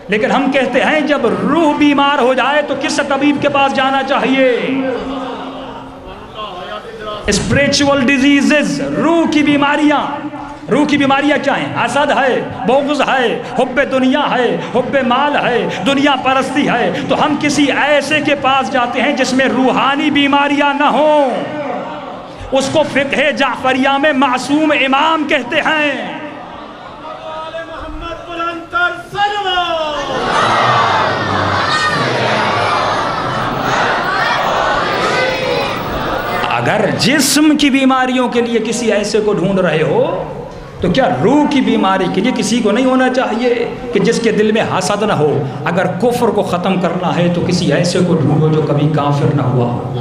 لیکن ہم کہتے ہیں جب روح بیمار ہو جائے تو کس طبیب کے پاس جانا چاہیے؟ اسپریچول ڈیزیزز، روح کی بیماریاں۔ روح کی بیماریاں کیا ہیں؟ حسد ہے، بغض ہے، حب دنیا ہے، حب مال ہے، دنیا پرستی ہے۔ تو ہم کسی ایسے کے پاس جاتے ہیں جس میں روحانی بیماریاں نہ ہوں، اس کو فقہ جعفریہ میں معصوم امام کہتے ہیں۔ اگر جسم کی بیماریوں کے لیے کسی ایسے کو ڈھونڈ رہے ہو تو کیا روح کی بیماری کے لیے کسی کو نہیں ہونا چاہیے کہ جس کے دل میں حسد نہ ہو؟ اگر کفر کو ختم کرنا ہے تو کسی ایسے کو ڈھونڈو جو کبھی کافر نہ ہوا ہو۔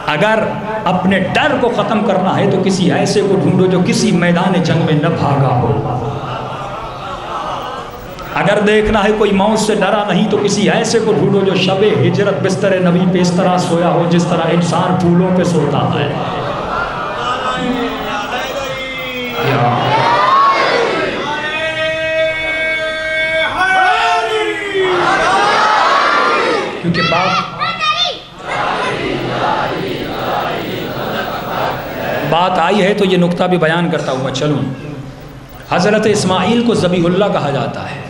اگر اپنے ڈر کو ختم کرنا ہے تو کسی ایسے کو ڈھونڈو جو کسی میدان جنگ میں نہ بھاگا ہو۔ اگر دیکھنا ہے کوئی موت سے ڈرا نہیں تو کسی ایسے کو ڈھونڈو جو شب ہجرت بستر نبی پہ اس طرح سویا ہو جس طرح انسان پھولوں پہ سوتا ہے۔ کیونکہ بات آئی ہے تو یہ نقطہ بھی بیان کرتا ہوا چلوں۔ حضرت اسماعیل کو ذبیح اللہ کہا جاتا ہے۔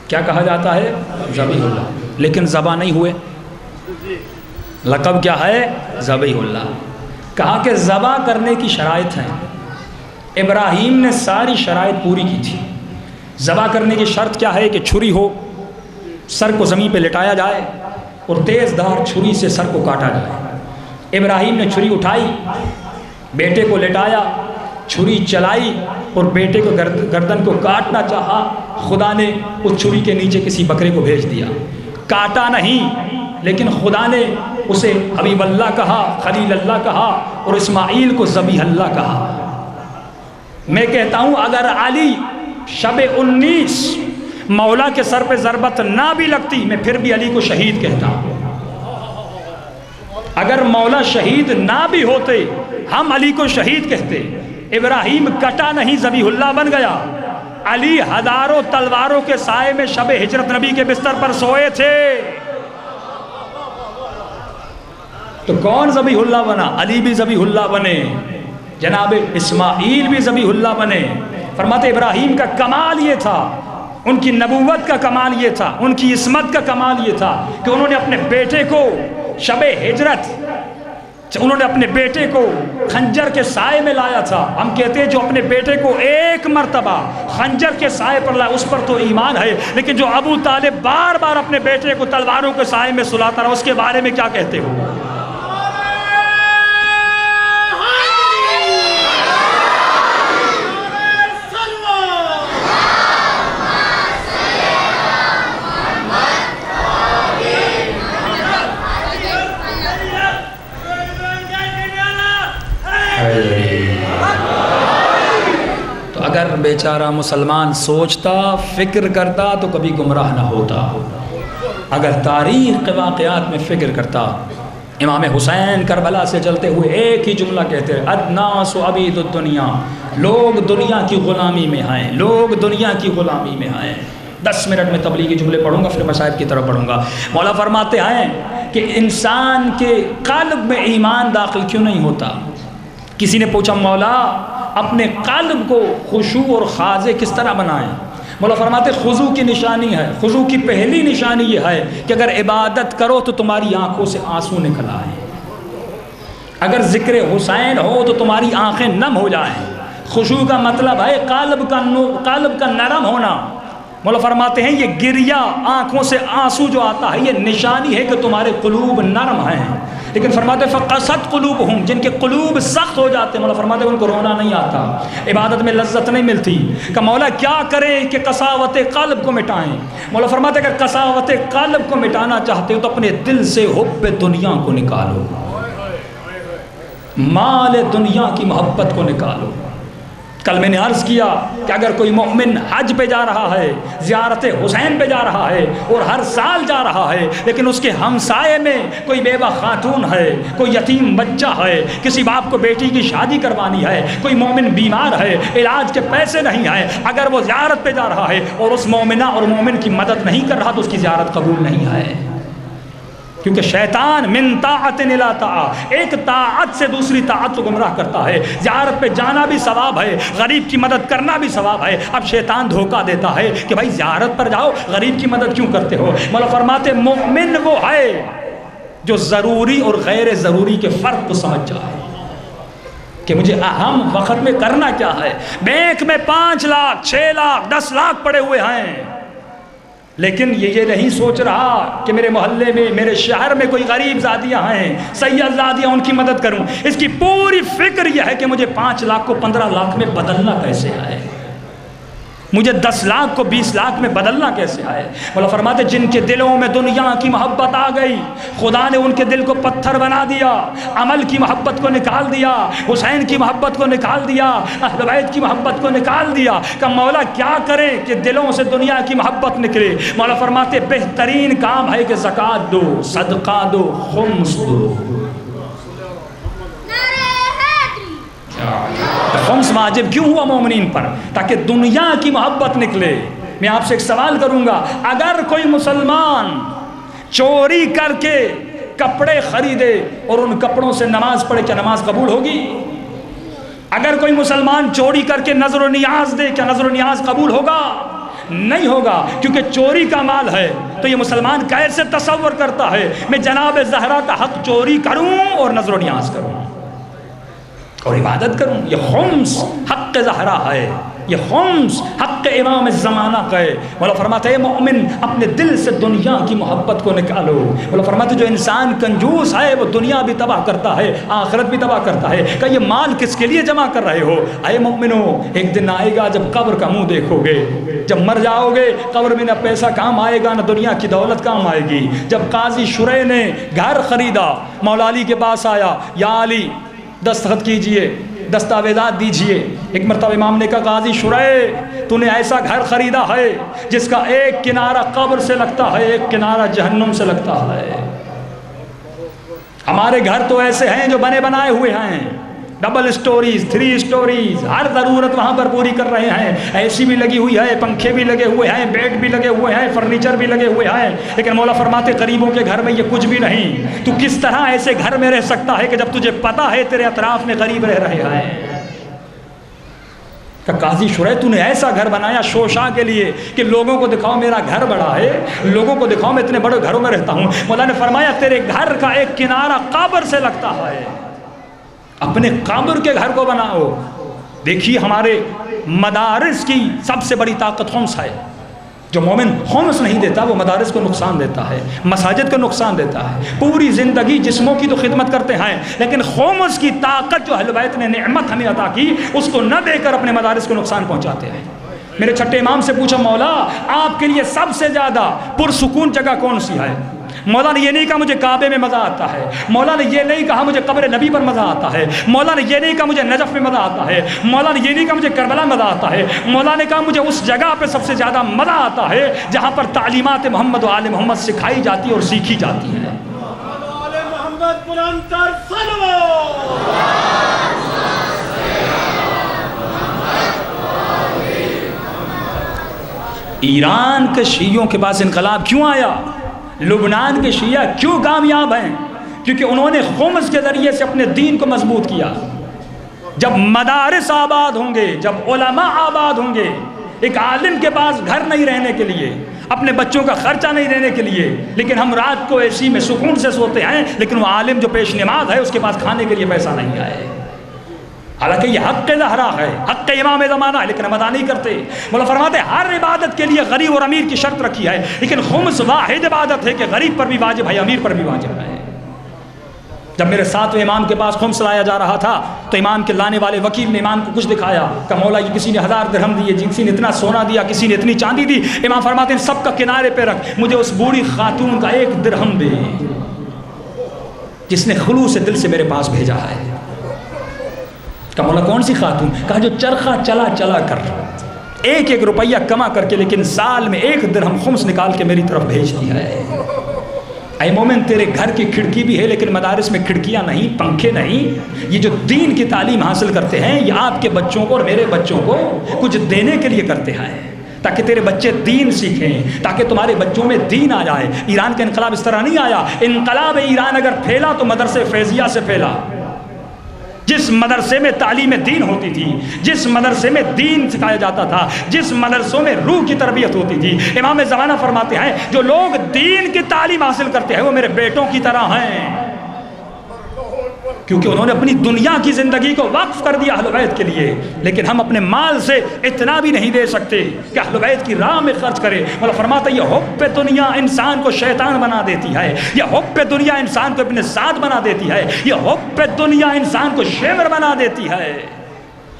کیا کہا جاتا ہے؟ ذبیح اللہ، لیکن ذبح نہیں ہوئے۔ لقب کیا ہے؟ ذبیح اللہ۔ کہا کہ ذبح کرنے کی شرائط ہیں۔ ابراہیم نے ساری شرائط پوری کی تھی۔ ذبح کرنے کی شرط کیا ہے؟ کہ چھری ہو، سر کو زمین پہ لٹایا جائے اور تیز دھار چھری سے سر کو کاٹا جائے۔ ابراہیم نے چھری اٹھائی، بیٹے کو لٹایا، چھری چلائی اور بیٹے کو گردن کو کاٹنا چاہا۔ خدا نے اس چھری کے نیچے کسی بکرے کو بھیج دیا، کاٹا نہیں، لیکن خدا نے اسے حبیب اللہ کہا، خلیل اللہ کہا اور اسماعیل کو ذبیح اللہ کہا۔ میں کہتا ہوں اگر علی شب 19 مولا کے سر پہ ضربت نہ بھی لگتی میں پھر بھی علی کو شہید کہتا ہوں۔ اگر مولا شہید نہ بھی ہوتے ہم علی کو شہید کہتے۔ ابراہیم کٹا نہیں، ذبیح اللہ بن گیا۔ علی ہزاروں تلواروں کے سائے میں شب ہجرت نبی کے بستر پر سوئے تھے، تو کون ذبیح اللہ بنا؟ علی بھی ذبیح اللہ بنے، جناب اسماعیل بھی ذبیح اللہ بنے۔ فرماتے ابراہیم کا کمال یہ تھا، ان کی نبوت کا کمال یہ تھا، ان کی عصمت کا کمال یہ تھا کہ انہوں نے اپنے بیٹے کو شب ہجرت، انہوں نے اپنے بیٹے کو خنجر کے سائے میں لایا تھا۔ ہم کہتے ہیں جو اپنے بیٹے کو ایک مرتبہ خنجر کے سائے پر لایا اس پر تو ایمان ہے، لیکن جو ابو طالب بار بار اپنے بیٹے کو تلواروں کے سائے میں سلاتا رہا اس کے بارے میں کیا کہتے ہو؟ تو اگر بیچارہ مسلمان سوچتا، فکر کرتا تو کبھی گمراہ نہ ہوتا۔ اگر تاریخ کے واقعات میں فکر کرتا، امام حسین کربلا سے چلتے ہوئے ایک ہی جملہ کہتے ہیں، الناس عبید الدنیا، لوگ دنیا کی غلامی میں ہیں، لوگ دنیا کی غلامی میں ہیں۔ 10 منٹ میں تبلیغی جملے پڑھوں گا پھر مصائب کی طرف بڑھوں گا۔ مولا فرماتے ہیں کہ انسان کے قلب میں ایمان داخل کیوں نہیں ہوتا؟ کسی نے پوچھا مولا اپنے قلب کو خشوع اور خاضع کس طرح بنائیں؟ مولا فرماتے خضوع کی نشانی ہے، خضوع کی پہلی نشانی یہ ہے کہ اگر عبادت کرو تو تمہاری آنکھوں سے آنسو نکل آئیں، اگر ذکر حسین ہو تو تمہاری آنکھیں نم ہو جائیں۔ خشوع کا مطلب ہے قلب کا نرم ہونا۔ مولا فرماتے ہیں یہ گریہ، آنکھوں سے آنسو جو آتا ہے یہ نشانی ہے کہ تمہارے قلوب نرم ہیں۔ لیکن فرماتے فقست قلوبہم، جن کے قلوب سخت ہو جاتے ہیں، مولا فرماتے ہیں ان کو رونا نہیں آتا، عبادت میں لذت نہیں ملتی۔ کہ مولا کیا کریں کہ قساوت قلب کو مٹائیں؟ مولا فرماتے ہیں اگر قساوت قلب کو مٹانا چاہتے ہو تو اپنے دل سے حب دنیا کو نکالو، مال دنیا کی محبت کو نکالو۔ کل میں نے عرض کیا کہ اگر کوئی مومن حج پہ جا رہا ہے، زیارت حسین پہ جا رہا ہے اور ہر سال جا رہا ہے، لیکن اس کے ہمسائے میں کوئی بیوہ خاتون ہے، کوئی یتیم بچہ ہے، کسی باپ کو بیٹی کی شادی کروانی ہے، کوئی مومن بیمار ہے، علاج کے پیسے نہیں ہیں، اگر وہ زیارت پہ جا رہا ہے اور اس مومنہ اور مومن کی مدد نہیں کر رہا تو اس کی زیارت قبول نہیں ہے، کیونکہ شیطان من طاعت الی طاعت، ایک طاعت سے دوسری طاعت کو گمراہ کرتا ہے۔ زیارت پہ جانا بھی ثواب ہے، غریب کی مدد کرنا بھی ثواب ہے۔ اب شیطان دھوکہ دیتا ہے کہ بھائی زیارت پر جاؤ، غریب کی مدد کیوں کرتے ہو؟ مولا فرماتے مومن وہ ہے جو ضروری اور غیر ضروری کے فرق کو سمجھ جائے کہ مجھے اہم وقت میں کرنا کیا ہے۔ بینک میں 5 لاکھ 6 لاکھ 10 لاکھ پڑے ہوئے ہیں، لیکن یہ نہیں سوچ رہا کہ میرے محلے میں، میرے شہر میں کوئی غریب زادیاں ہیں، سید زادیاں، ان کی مدد کروں۔ اس کی پوری فکر یہ ہے کہ مجھے 5 لاکھ کو 15 لاکھ میں بدلنا کیسے آئے، مجھے 10 لاکھ کو 20 لاکھ میں بدلنا کیسے آئے۔ مولا فرماتے جن کے دلوں میں دنیا کی محبت آ گئی، خدا نے ان کے دل کو پتھر بنا دیا، عمل کی محبت کو نکال دیا، حسین کی محبت کو نکال دیا، اہل بیت کی محبت کو نکال دیا، کہ مولا کیا کریں کہ دلوں سے دنیا کی محبت نکلے۔ مولا فرماتے بہترین کام ہے کہ زکوٰۃ دو، صدقہ دو، خمس دو۔ خمس واجب کیوں ہوا مومنین پر؟ تاکہ دنیا کی محبت نکلے۔ میں آپ سے ایک سوال کروں گا، اگر کوئی مسلمان چوری کر کے کپڑے خریدے اور ان کپڑوں سے نماز پڑھے، کیا نماز قبول ہوگی؟ اگر کوئی مسلمان چوری کر کے نظر و نیاز دے، کیا نظر و نیاز قبول ہوگا؟ نہیں ہوگا، کیونکہ چوری کا مال ہے۔ تو یہ مسلمان کیسے تصور کرتا ہے میں جناب زہرا کا حق چوری کروں اور نظر و نیاز کروں اور عبادت کروں؟ یہ خمس حق زہرا ہے، یہ خمس حق امام الزمانہ کا ہے۔ مولا فرماتا ہے مومن اپنے دل سے دنیا کی محبت کو نکالو۔ مولا فرماتا ہے جو انسان کنجوس ہے وہ دنیا بھی تباہ کرتا ہے، آخرت بھی تباہ کرتا ہے۔ کہ یہ مال کس کے لیے جمع کر رہے ہو؟ اے مومنو، ایک دن آئے گا جب قبر کا منہ دیکھو گے، جب مر جاؤ گے قبر میں نہ پیسہ کام آئے گا نہ دنیا کی دولت کام آئے گی۔ جب قاضی شریح نے گھر خریدا، مولا علی کے پاس آیا، یا علی دستخط کیجئے، دستاویزات دیجئے۔ ایک مرتبہ امام نے کہا قاضی شریح تو نے ایسا گھر خریدا ہے جس کا ایک کنارہ قبر سے لگتا ہے، ایک کنارہ جہنم سے لگتا ہے۔ ہمارے گھر تو ایسے ہیں جو بنے بنائے ہوئے ہیں، ڈبل سٹوریز، 3 سٹوریز، ہر ضرورت وہاں پر پوری کر رہے ہیں، اے سی بھی لگی ہوئی ہے، پنکھے بھی لگے ہوئے ہیں، بیڈ بھی لگے ہوئے ہیں، فرنیچر بھی لگے ہوئے ہیں، لیکن مولا فرماتے غریبوں کے گھر میں یہ کچھ بھی نہیں۔ تو کس طرح ایسے گھر میں رہ سکتا ہے کہ جب تجھے پتا ہے تیرے اطراف میں غریب رہ رہے ہیں؟ کہ قاضی شریح تو نے ایسا گھر بنایا شوشا کے لیے کہ لوگوں کو دکھاؤ میرا گھر بڑا ہے، لوگوں کو دکھاؤ میں اتنے بڑے گھروں میں رہتا ہوں۔ مولا نے فرمایا تیرے گھر کا ایک کنارہ قبر سے لگتا ہے، اپنے قبر کے گھر کو بناؤ۔ دیکھیے ہمارے مدارس کی سب سے بڑی طاقت خمس ہے۔ جو مومن خمس نہیں دیتا وہ مدارس کو نقصان دیتا ہے، مساجد کو نقصان دیتا ہے۔ پوری زندگی جسموں کی تو خدمت کرتے ہیں، لیکن خمس کی طاقت جو اہل بیت نے نعمت ہمیں عطا کی اس کو نہ دے کر اپنے مدارس کو نقصان پہنچاتے ہیں۔ میرے چھٹے امام سے پوچھا مولا آپ کے لیے سب سے زیادہ پرسکون جگہ کون سی ہے؟ مولا نے یہ نہیں کہا مجھے کعبے میں مزہ آتا ہے، مولا نے یہ نہیں کہا مجھے قبر نبی پر مزہ آتا ہے، مولا نے یہ نہیں کہا مجھے نجف میں مزہ آتا ہے، مولا نے یہ نہیں کہا مجھے کربلا میں مزہ آتا ہے، مولا نے کہا مجھے اس جگہ پہ سب سے زیادہ مزہ آتا ہے جہاں پر تعلیمات محمد و آل محمد سکھائی جاتی اور سیکھی جاتی ہیں۔ آل محمد بلند تر صلوات۔ ایران کے شیعوں کے پاس انقلاب کیوں آیا؟ لبنان کے شیعہ کیوں کامیاب ہیں؟ کیونکہ انہوں نے خمس کے ذریعے سے اپنے دین کو مضبوط کیا۔ جب مدارس آباد ہوں گے، جب علماء آباد ہوں گے، ایک عالم کے پاس گھر نہیں رہنے کے لیے، اپنے بچوں کا خرچہ نہیں دینے کے لیے، لیکن ہم رات کو اے سی میں سکون سے سوتے ہیں، لیکن وہ عالم جو پیش نماز ہے اس کے پاس کھانے کے لیے پیسہ نہیں آئے۔ حالانکہ یہ حق زہرا ہے، حق امام زمانہ ہے، لیکن ہم ادا نہیں کرتے۔ مولا فرماتے ہر عبادت کے لیے غریب اور امیر کی شرط رکھی ہے، لیکن خمس واحد عبادت ہے کہ غریب پر بھی واجب ہے، امیر پر بھی واجب ہے۔ جب میرے ساتھ امام کے پاس خمس لایا جا رہا تھا تو امام کے لانے والے وکیل نے امام کو کچھ دکھایا کہ مولا یہ کسی نے 1000 درہم دیے، کسی نے اتنا سونا دیا، کسی نے اتنی چاندی دی۔ امام فرماتے ہیں سب کا کنارے پہ رکھ، مجھے اس بوڑھی خاتون کا 1 درہم دے جس نے خلوص دل سے میرے پاس بھیجا ہے۔ کہا مولا کون سی خاتون؟ کہا جو چرخہ چلا چلا کر ایک ایک روپیہ کما کر کے لیکن سال میں 1 درہم خمس نکال کے میری طرف بھیجتی ہے۔ اے مومن تیرے گھر کی کھڑکی بھی ہے لیکن مدارس میں کھڑکیاں نہیں، پنکھے نہیں۔ یہ جو دین کی تعلیم حاصل کرتے ہیں یہ آپ کے بچوں کو اور میرے بچوں کو کچھ دینے کے لیے کرتے ہیں تاکہ تیرے بچے دین سیکھیں، تاکہ تمہارے بچوں میں دین آ جائے۔ ایران کا انقلاب اس طرح نہیں آیا، انقلاب ایران اگر پھیلا تو مدرسے فیضیہ سے پھیلا۔ جس مدرسے میں تعلیم دین ہوتی تھی، جس مدرسے میں دین سکھایا جاتا تھا، جس مدرسوں میں روح کی تربیت ہوتی تھی، امام زمانہ فرماتے ہیں جو لوگ دین کی تعلیم حاصل کرتے ہیں وہ میرے بیٹوں کی طرح ہیں، کیونکہ انہوں نے اپنی دنیا کی زندگی کو وقف کر دیا اہل بیت کے لیے۔ لیکن ہم اپنے مال سے اتنا بھی نہیں دے سکتے کہ اہل بیت کی راہ میں خرچ کرے۔ مولا فرماتا ہے یہ حب دنیا انسان کو شیطان بنا دیتی ہے، یہ حب دنیا انسان کو اپنے ساتھ بنا دیتی ہے، یہ حب دنیا انسان کو شیور بنا دیتی ہے۔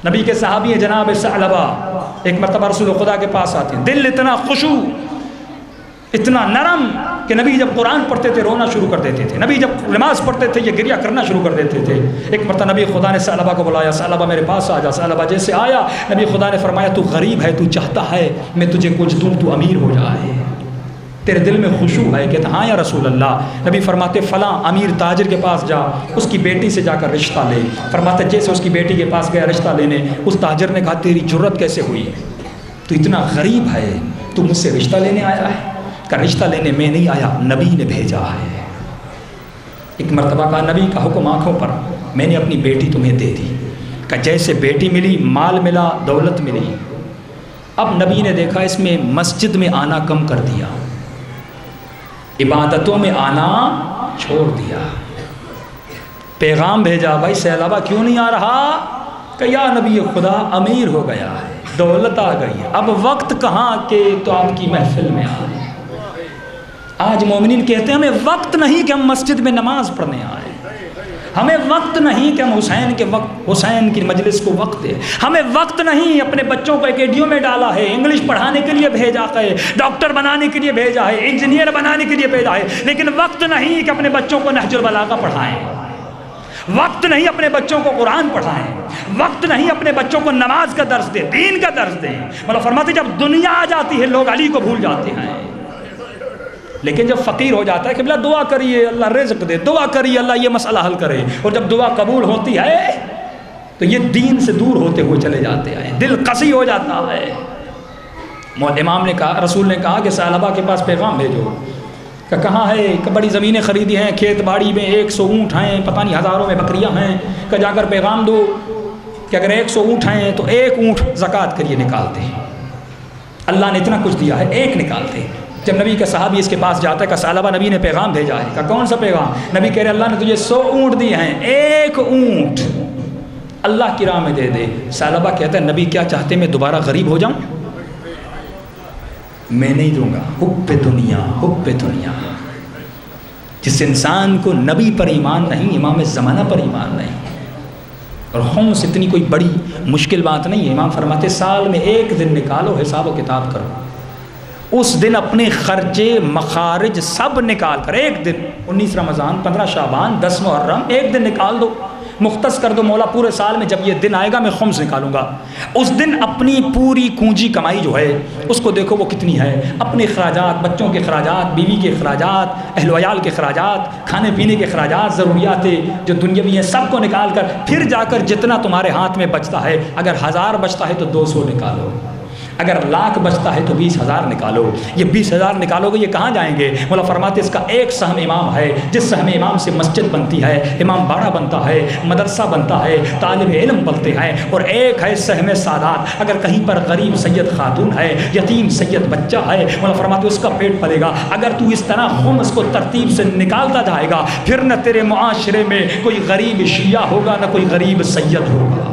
نبی کے صحابی ہیں جناب ثعلبہ، ایک مرتبہ رسول خدا کے پاس آتے ہیں، دل اتنا خشوع، اتنا نرم کہ نبی جب قرآن پڑھتے تھے رونا شروع کر دیتے تھے، نبی جب نماز پڑھتے تھے یہ گریہ کرنا شروع کر دیتے تھے۔ ایک مرتبہ نبی خدا نے ثعلبہ کو بلایا، ثعلبہ میرے پاس آ جا۔ ثعلبہ جیسے آیا نبی خدا نے فرمایا تو غریب ہے، تو چاہتا ہے میں تجھے کچھ دوں تو امیر ہو جائے، تیرے دل میں خشوع ہے؟ کہتا ہاں یا رسول اللہ۔ نبی فرماتے فلاں امیر تاجر کے پاس جا، اس کی بیٹی سے جا کر رشتہ لے۔ فرماتے جیسے اس کی بیٹی کے پاس گیا رشتہ لینے، اس تاجر نے کہا تیری جرت کیسے ہوئی، تو اتنا غریب ہے، تو مجھ سے رشتہ لینے آیا ہے؟ کہ رشتہ لینے میں نہیں آیا، نبی نے بھیجا ہے۔ ایک مرتبہ کا نبی کا حکم آنکھوں پر، میں نے اپنی بیٹی تمہیں دے دی، کہ جیسے بیٹی ملی مال ملا دولت ملی۔ اب نبی نے دیکھا اس میں مسجد میں آنا کم کر دیا، عبادتوں میں آنا چھوڑ دیا۔ پیغام بھیجا بھائی ثعلبہ کیوں نہیں آ رہا؟ کہ یا نبی خدا امیر ہو گیا ہے، دولت آ گئی ہے، اب وقت کہاں کہ تو آپ کی محفل میں آئے۔ آج مومنین کہتے ہیں ہمیں وقت نہیں کہ ہم مسجد میں نماز پڑھنے آئے، ہمیں وقت نہیں کہ ہم حسین کی مجلس کو وقت دیں، ہمیں وقت نہیں اپنے بچوں کو اکیڈمیوں میں ڈالا ہے، انگلش پڑھانے کے لیے بھیجا ہے، ڈاکٹر بنانے کے لیے بھیجا ہے، انجینئر بنانے کے لیے بھیجا ہے، لیکن وقت نہیں کہ اپنے بچوں کو نہج البلاغہ پڑھائیں، وقت نہیں اپنے بچوں کو قرآن پڑھائیں، وقت نہیں اپنے بچوں کو نماز کا درس دیں، دین کا درس دیں۔ مولا فرماتے جب دنیا آ جاتی ہے لوگ علی کو بھول جاتے ہیں، لیکن جب فقیر ہو جاتا ہے کہ بلا دعا کریے اللہ رزق دے، دعا کریے اللہ یہ مسئلہ حل کرے، اور جب دعا قبول ہوتی ہے تو یہ دین سے دور ہوتے ہوئے چلے جاتے ہیں، دل قسی ہو جاتا ہے۔ امام نے کہا، رسول نے کہا کہ ثعلبہ کے پاس پیغام بھیجو، کہ کہاں ہے؟ کہ بڑی زمینیں خریدی ہیں، کھیت باڑی میں 100 اونٹ ہیں، پتہ نہیں ہزاروں میں بکریاں ہیں، کہ جا کر پیغام دو کہ اگر 100 اونٹ ہیں تو 1 اونٹ زکوٰۃ کریے نکالتے ہیں، اللہ نے اتنا کچھ دیا ہے 1 نکالتے ہیں۔ جب نبی کا صحابی اس کے پاس جاتا ہے کہ ثعلبہ نبی نے پیغام بھیجا ہے، کہ کون سا پیغام؟ نبی کہہ رہے اللہ نے تجھے 100 اونٹ دیے ہیں، 1 اونٹ اللہ کی راہ میں دے دے۔ ثعلبہ کہتا ہے نبی کیا چاہتے میں دوبارہ غریب ہو جاؤں؟ میں نہیں دوں گا۔ حب دنیا، حب دنیا، جس انسان کو نبی پر ایمان نہیں، امام زمانہ پر ایمان نہیں، اور خمس اتنی کوئی بڑی مشکل بات نہیں ہے۔ امام فرماتے سال میں 1 دن نکالو، حساب و کتاب کرو، اس دن اپنے خرچے مخارج سب نکال کر 1 دن، 19 رمضان، 15 شعبان، 10 محرم، 1 دن نکال دو، مختص کر دو مولا پورے سال میں جب یہ دن آئے گا میں خمس نکالوں گا۔ اس دن اپنی پوری کنجی کمائی جو ہے اس کو دیکھو وہ کتنی ہے، اپنے اخراجات، بچوں کے اخراجات، بیوی کے اخراجات، اہل و عیال کے اخراجات، کھانے پینے کے اخراجات، ضروریات جو دنیاوی ہیں سب کو نکال کر پھر جا کر جتنا تمہارے ہاتھ میں بچتا ہے، اگر 1000 بچتا ہے تو 200 نکالو، اگر 1,00,000 بچتا ہے تو 20,000 نکالو۔ یہ 20,000 نکالو گے یہ کہاں جائیں گے؟ مولا فرماتے اس کا ایک سہم امام ہے، جس سہم امام سے مسجد بنتی ہے، امام باڑہ بنتا ہے، مدرسہ بنتا ہے، طالب علم بنتے ہیں، اور ایک ہے سہم سادات، اگر کہیں پر غریب سید خاتون ہے، یتیم سید بچہ ہے، مولا فرماتے اس کا پیٹ پلے گا۔ اگر تو اس طرح خمس کو ترتیب سے نکالتا جائے گا پھر نہ تیرے معاشرے میں کوئی غریب شیعہ ہوگا نہ کوئی غریب سید ہوگا۔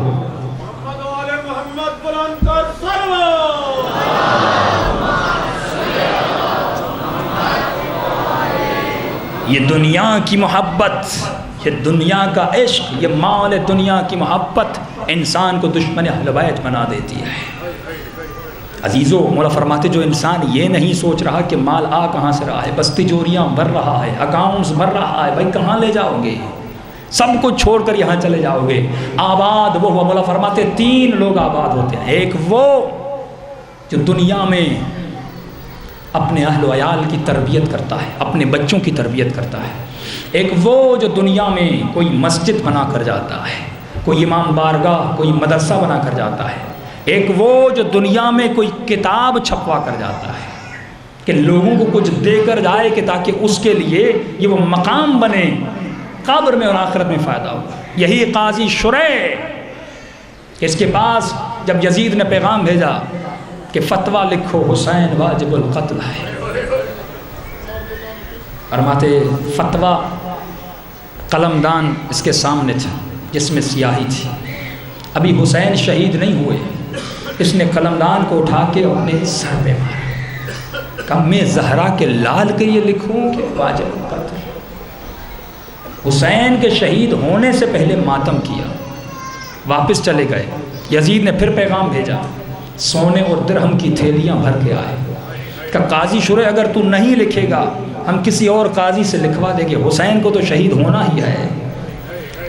یہ دنیا کی محبت، یہ دنیا کا عشق، یہ مال دنیا کی محبت انسان کو دشمن اہل بیت بنا دیتی ہے۔ عزیزو، مولا فرماتے جو انسان یہ نہیں سوچ رہا کہ مال آ کہاں سے رہا ہے، بس تجوریاں بھر رہا ہے، اکاؤنٹس بھر رہا ہے، بھائی کہاں لے جاؤ گے؟ سب کچھ چھوڑ کر یہاں چلے جاؤ گے۔ آباد وہ ہوا، مولا فرماتے 3 لوگ آباد ہوتے ہیں۔ ایک وہ جو دنیا میں اپنے اہل و عیال کی تربیت کرتا ہے، اپنے بچوں کی تربیت کرتا ہے۔ ایک وہ جو دنیا میں کوئی مسجد بنا کر جاتا ہے، کوئی امام بارگاہ، کوئی مدرسہ بنا کر جاتا ہے۔ ایک وہ جو دنیا میں کوئی کتاب چھپوا کر جاتا ہے کہ لوگوں کو کچھ دے کر جائے کہ تاکہ اس کے لیے یہ وہ مقام بنے، قبر میں اور آخرت میں فائدہ ہو۔ یہی قاضی شریح، اس کے پاس جب یزید نے پیغام بھیجا کہ فتویٰ لکھو حسین واجب القتل ہے، فرماتے فتویٰ قلمدان اس کے سامنے تھا جس میں سیاہی تھی، ابھی حسین شہید نہیں ہوئے، اس نے قلمدان کو اٹھا کے اپنے سر پہ مارا، کہا میں زہرا کے لال کے لیے لکھوں کہ واجب القتل؟ حسین کے شہید ہونے سے پہلے ماتم کیا، واپس چلے گئے۔ یزید نے پھر پیغام بھیجا، سونے اور درہم کی تھیلیاں بھر کے آئے، کہ قاضی شریح اگر تو نہیں لکھے گا ہم کسی اور قاضی سے لکھوا دیں گے، حسین کو تو شہید ہونا ہی ہے،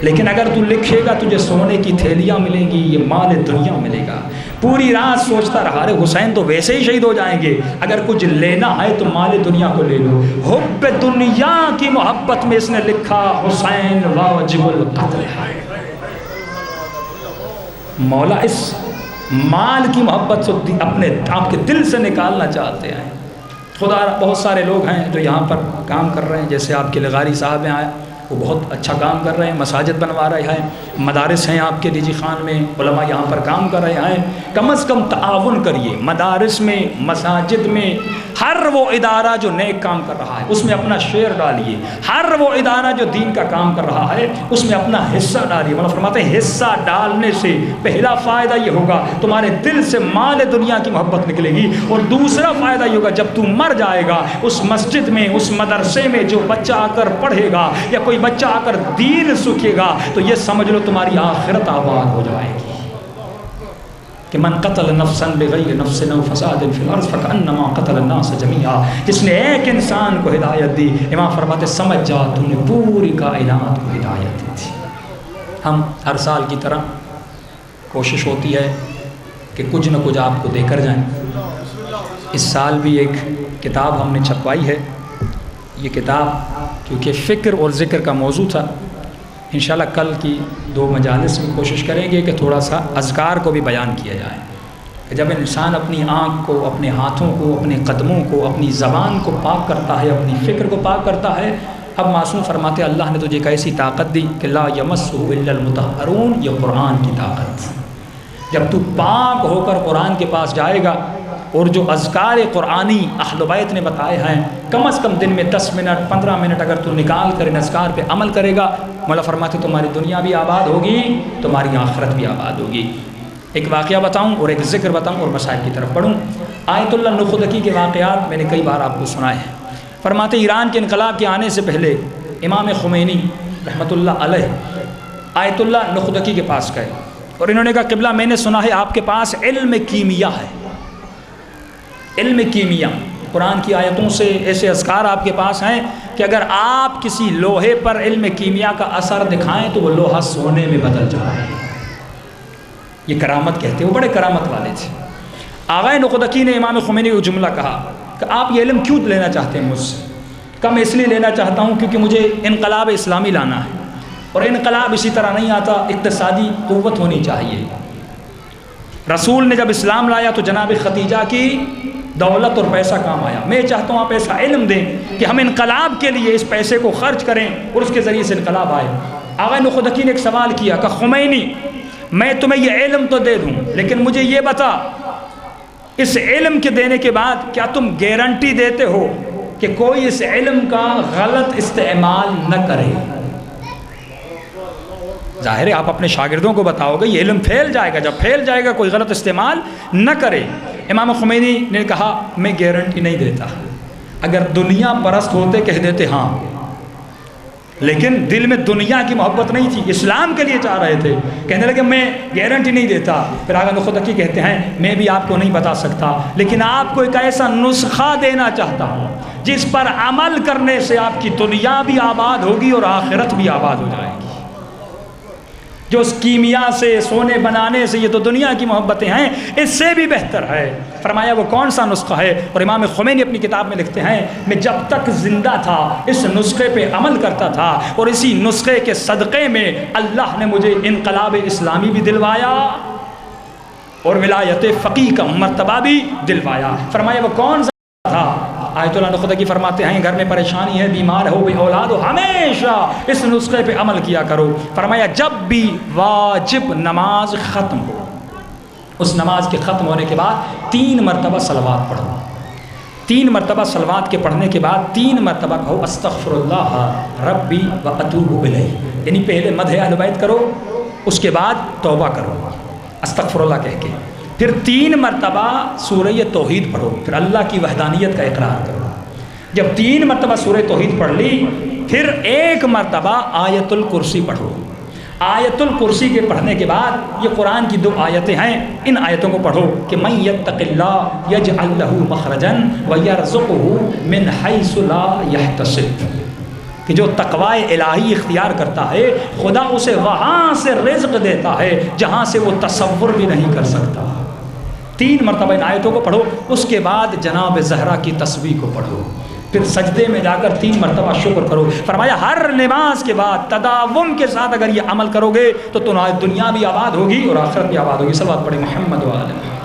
لیکن اگر تو لکھے گا تجھے سونے کی تھیلیاں ملیں گی، یہ مال دنیا ملے گا۔ پوری رات سوچتا رہا، رے حسین تو ویسے ہی شہید ہو جائیں گے، اگر کچھ لینا ہے تو مال دنیا کو لے لو۔ حب دنیا کی محبت میں اس نے لکھا حسین واجب القتل ہے۔ مولا اس مال کی محبت سے اپنے آپ کے دل سے نکالنا چاہتے ہیں۔ خدا بہت سارے لوگ ہیں جو یہاں پر کام کر رہے ہیں، جیسے آپ کے لغاری صاحب ہیں، وہ بہت اچھا کام کر رہے ہیں، مساجد بنوا رہے ہیں، مدارس ہیں آپ کے ڈیجی خان میں، علماء یہاں پر کام کر رہے ہیں۔ کم از کم تعاون کریے، مدارس میں، مساجد میں، ہر وہ ادارہ جو نیک کام کر رہا ہے اس میں اپنا شیئر ڈالیے، ہر وہ ادارہ جو دین کا کام کر رہا ہے اس میں اپنا حصہ ڈالیے۔ مولا فرماتے ہیں حصہ ڈالنے سے پہلا فائدہ یہ ہوگا تمہارے دل سے مال دنیا کی محبت نکلے گی، اور دوسرا فائدہ یہ ہوگا جب تو مر جائے گا اس مسجد میں، اس مدرسے میں جو بچہ آ کر پڑھے گا یا کوئی بچہ آ کر دین سیکھے گا تو یہ سمجھ لو تمہاری آخرت آباد ہو جائے گی۔ کہ من قتل نفسا بغیر نفس او فساد فی الارض فکأنما قتل الناس جميعا، جس نے ایک انسان کو ہدایت دی، امام فرماتے سمجھ جا تو نے پوری کائنات کو ہدایت دی تھی۔ ہم ہر سال کی طرح کوشش ہوتی ہے کہ کچھ نہ کچھ آپ کو دے کر جائیں۔ اس سال بھی ایک کتاب ہم نے چھپوائی ہے، یہ کتاب کیونکہ فکر اور ذکر کا موضوع تھا، انشاءاللہ کل کی 2 مجالس میں کوشش کریں گے کہ تھوڑا سا اذکار کو بھی بیان کیا جائے کہ جب انسان اپنی آنکھ کو، اپنے ہاتھوں کو، اپنے قدموں کو، اپنی زبان کو پاک کرتا ہے، اپنی فکر کو پاک کرتا ہے، اب معصوم فرماتے اللہ نے تجھے ایک ایسی طاقت دی کہ لا یمسہ الا المطہرون، یہ قرآن کی طاقت۔ جب تو پاک ہو کر قرآن کے پاس جائے گا اور جو اذکار قرآنی اہل بیت نے بتائے ہیں کم از کم دن میں 10 منٹ 15 منٹ اگر تو نکال کر ان اذکار پہ عمل کرے گا، مولا فرماتے تمہاری دنیا بھی آباد ہوگی، تمہاری آخرت بھی آباد ہوگی۔ ایک واقعہ بتاؤں اور ایک ذکر بتاؤں اور مسائل کی طرف پڑھوں۔ آیت اللہ نخدکی کے واقعات میں نے کئی بار آپ کو سنائے ہیں۔ فرماتے ایران کے انقلاب کے آنے سے پہلے امام خمینی رحمۃ اللہ علیہ آیت اللہ نخدکی کے پاس گئے اور انہوں نے کہا قبلہ میں نے سنا ہے آپ کے پاس علم کیمیا ہے، علم کیمیا، قرآن کی آیتوں سے ایسے اذکار آپ کے پاس ہیں کہ اگر آپ کسی لوہے پر علم کیمیا کا اثر دکھائیں تو وہ لوہا سونے میں بدل جائے۔ یہ کرامت کہتے ہیں، وہ بڑے کرامت والے تھے۔ آغا نخدکی نے امام خمینی کو جملہ کہا کہ آپ یہ علم کیوں لینا چاہتے ہیں مجھ سے؟ کہ میں اس لیے لینا چاہتا ہوں کیونکہ مجھے انقلاب اسلامی لانا ہے، اور انقلاب اسی طرح نہیں آتا، اقتصادی قوت ہونی چاہیے۔ رسول نے جب اسلام لایا تو جناب ختیجہ کی دولت اور پیسہ کام آیا، میں چاہتا ہوں آپ ایسا علم دیں کہ ہم انقلاب کے لیے اس پیسے کو خرچ کریں اور اس کے ذریعے سے انقلاب آئے۔ آغا نخدکی نے ایک سوال کیا کہ خمینی میں تمہیں یہ علم تو دے دوں لیکن مجھے یہ بتا اس علم کے دینے کے بعد کیا تم گارنٹی دیتے ہو کہ کوئی اس علم کا غلط استعمال نہ کرے؟ ظاہر ہے آپ اپنے شاگردوں کو بتاؤ گے یہ علم پھیل جائے گا، جب پھیل جائے گا کوئی غلط استعمال نہ کرے۔ امام خمینی نے کہا میں گارنٹی نہیں دیتا، اگر دنیا پرست ہوتے کہہ دیتے ہاں، لیکن دل میں دنیا کی محبت نہیں تھی، اسلام کے لیے چاہ رہے تھے، کہنے لگے میں گارنٹی نہیں دیتا۔ پھر آغا نخدکی کہتے ہیں میں بھی آپ کو نہیں بتا سکتا لیکن آپ کو ایک ایسا نسخہ دینا چاہتا ہوں جس پر عمل کرنے سے آپ کی دنیا بھی آباد ہوگی اور آخرت بھی آباد ہو جائے گی۔ جو اس کیمیا سے، سونے بنانے سے، یہ تو دنیا کی محبتیں ہیں، اس سے بھی بہتر ہے۔ فرمایا وہ کون سا نسخہ ہے؟ اور امام خمینی اپنی کتاب میں لکھتے ہیں، میں جب تک زندہ تھا اس نسخے پہ عمل کرتا تھا، اور اسی نسخے کے صدقے میں اللہ نے مجھے انقلاب اسلامی بھی دلوایا اور ولایت فقیہ کا مرتبہ بھی دلوایا۔ فرمایا وہ کون سا تھا؟ آیت اللہ نخدگی فرماتے ہیں، گھر میں پریشانی ہے، بیمار ہو، بے اولاد ہو، ہمیشہ اس نسخے پہ عمل کیا کرو۔ فرمایا جب بھی واجب نماز ختم ہو، اس نماز کے ختم ہونے کے بعد 3 مرتبہ صلوات پڑھو۔ 3 مرتبہ صلوات کے پڑھنے کے بعد 3 مرتبہ کہو استغفر اللہ ربی و اتوب الیہ، یعنی پہلے مدح اہل بیت کرو، اس کے بعد توبہ کرو استغفر اللہ کہہ کے، پھر 3 مرتبہ سورہ توحید پڑھو، پھر اللہ کی وحدانیت کا اقرار کرو۔ جب 3 مرتبہ سورہ توحید پڑھ لی، پھر 1 مرتبہ آیت الکرسی پڑھو۔ آیت الکرسی کے پڑھنے کے بعد، یہ قرآن کی 2 آیتیں ہیں، ان آیتوں کو پڑھو کہ من یتق اللہ یجعل لہ مخرجا ویرزقہ من حیث لا یحتسب، کہ جو تقوی الہی اختیار کرتا ہے، خدا اسے وہاں سے رزق دیتا ہے جہاں سے وہ تصور بھی نہیں کر سکتا۔ 3 مرتبہ ان آیتوں کو پڑھو، اس کے بعد جناب زہرا کی تسبیح کو پڑھو، پھر سجدے میں جا کر 3 مرتبہ شکر کرو۔ فرمایا ہر نماز کے بعد تداوم کے ساتھ اگر یہ عمل کرو گے تو تمہاری دنیا بھی آباد ہوگی اور آخرت بھی آباد ہوگی۔ صلوات پڑھیں محمد و آل محمد۔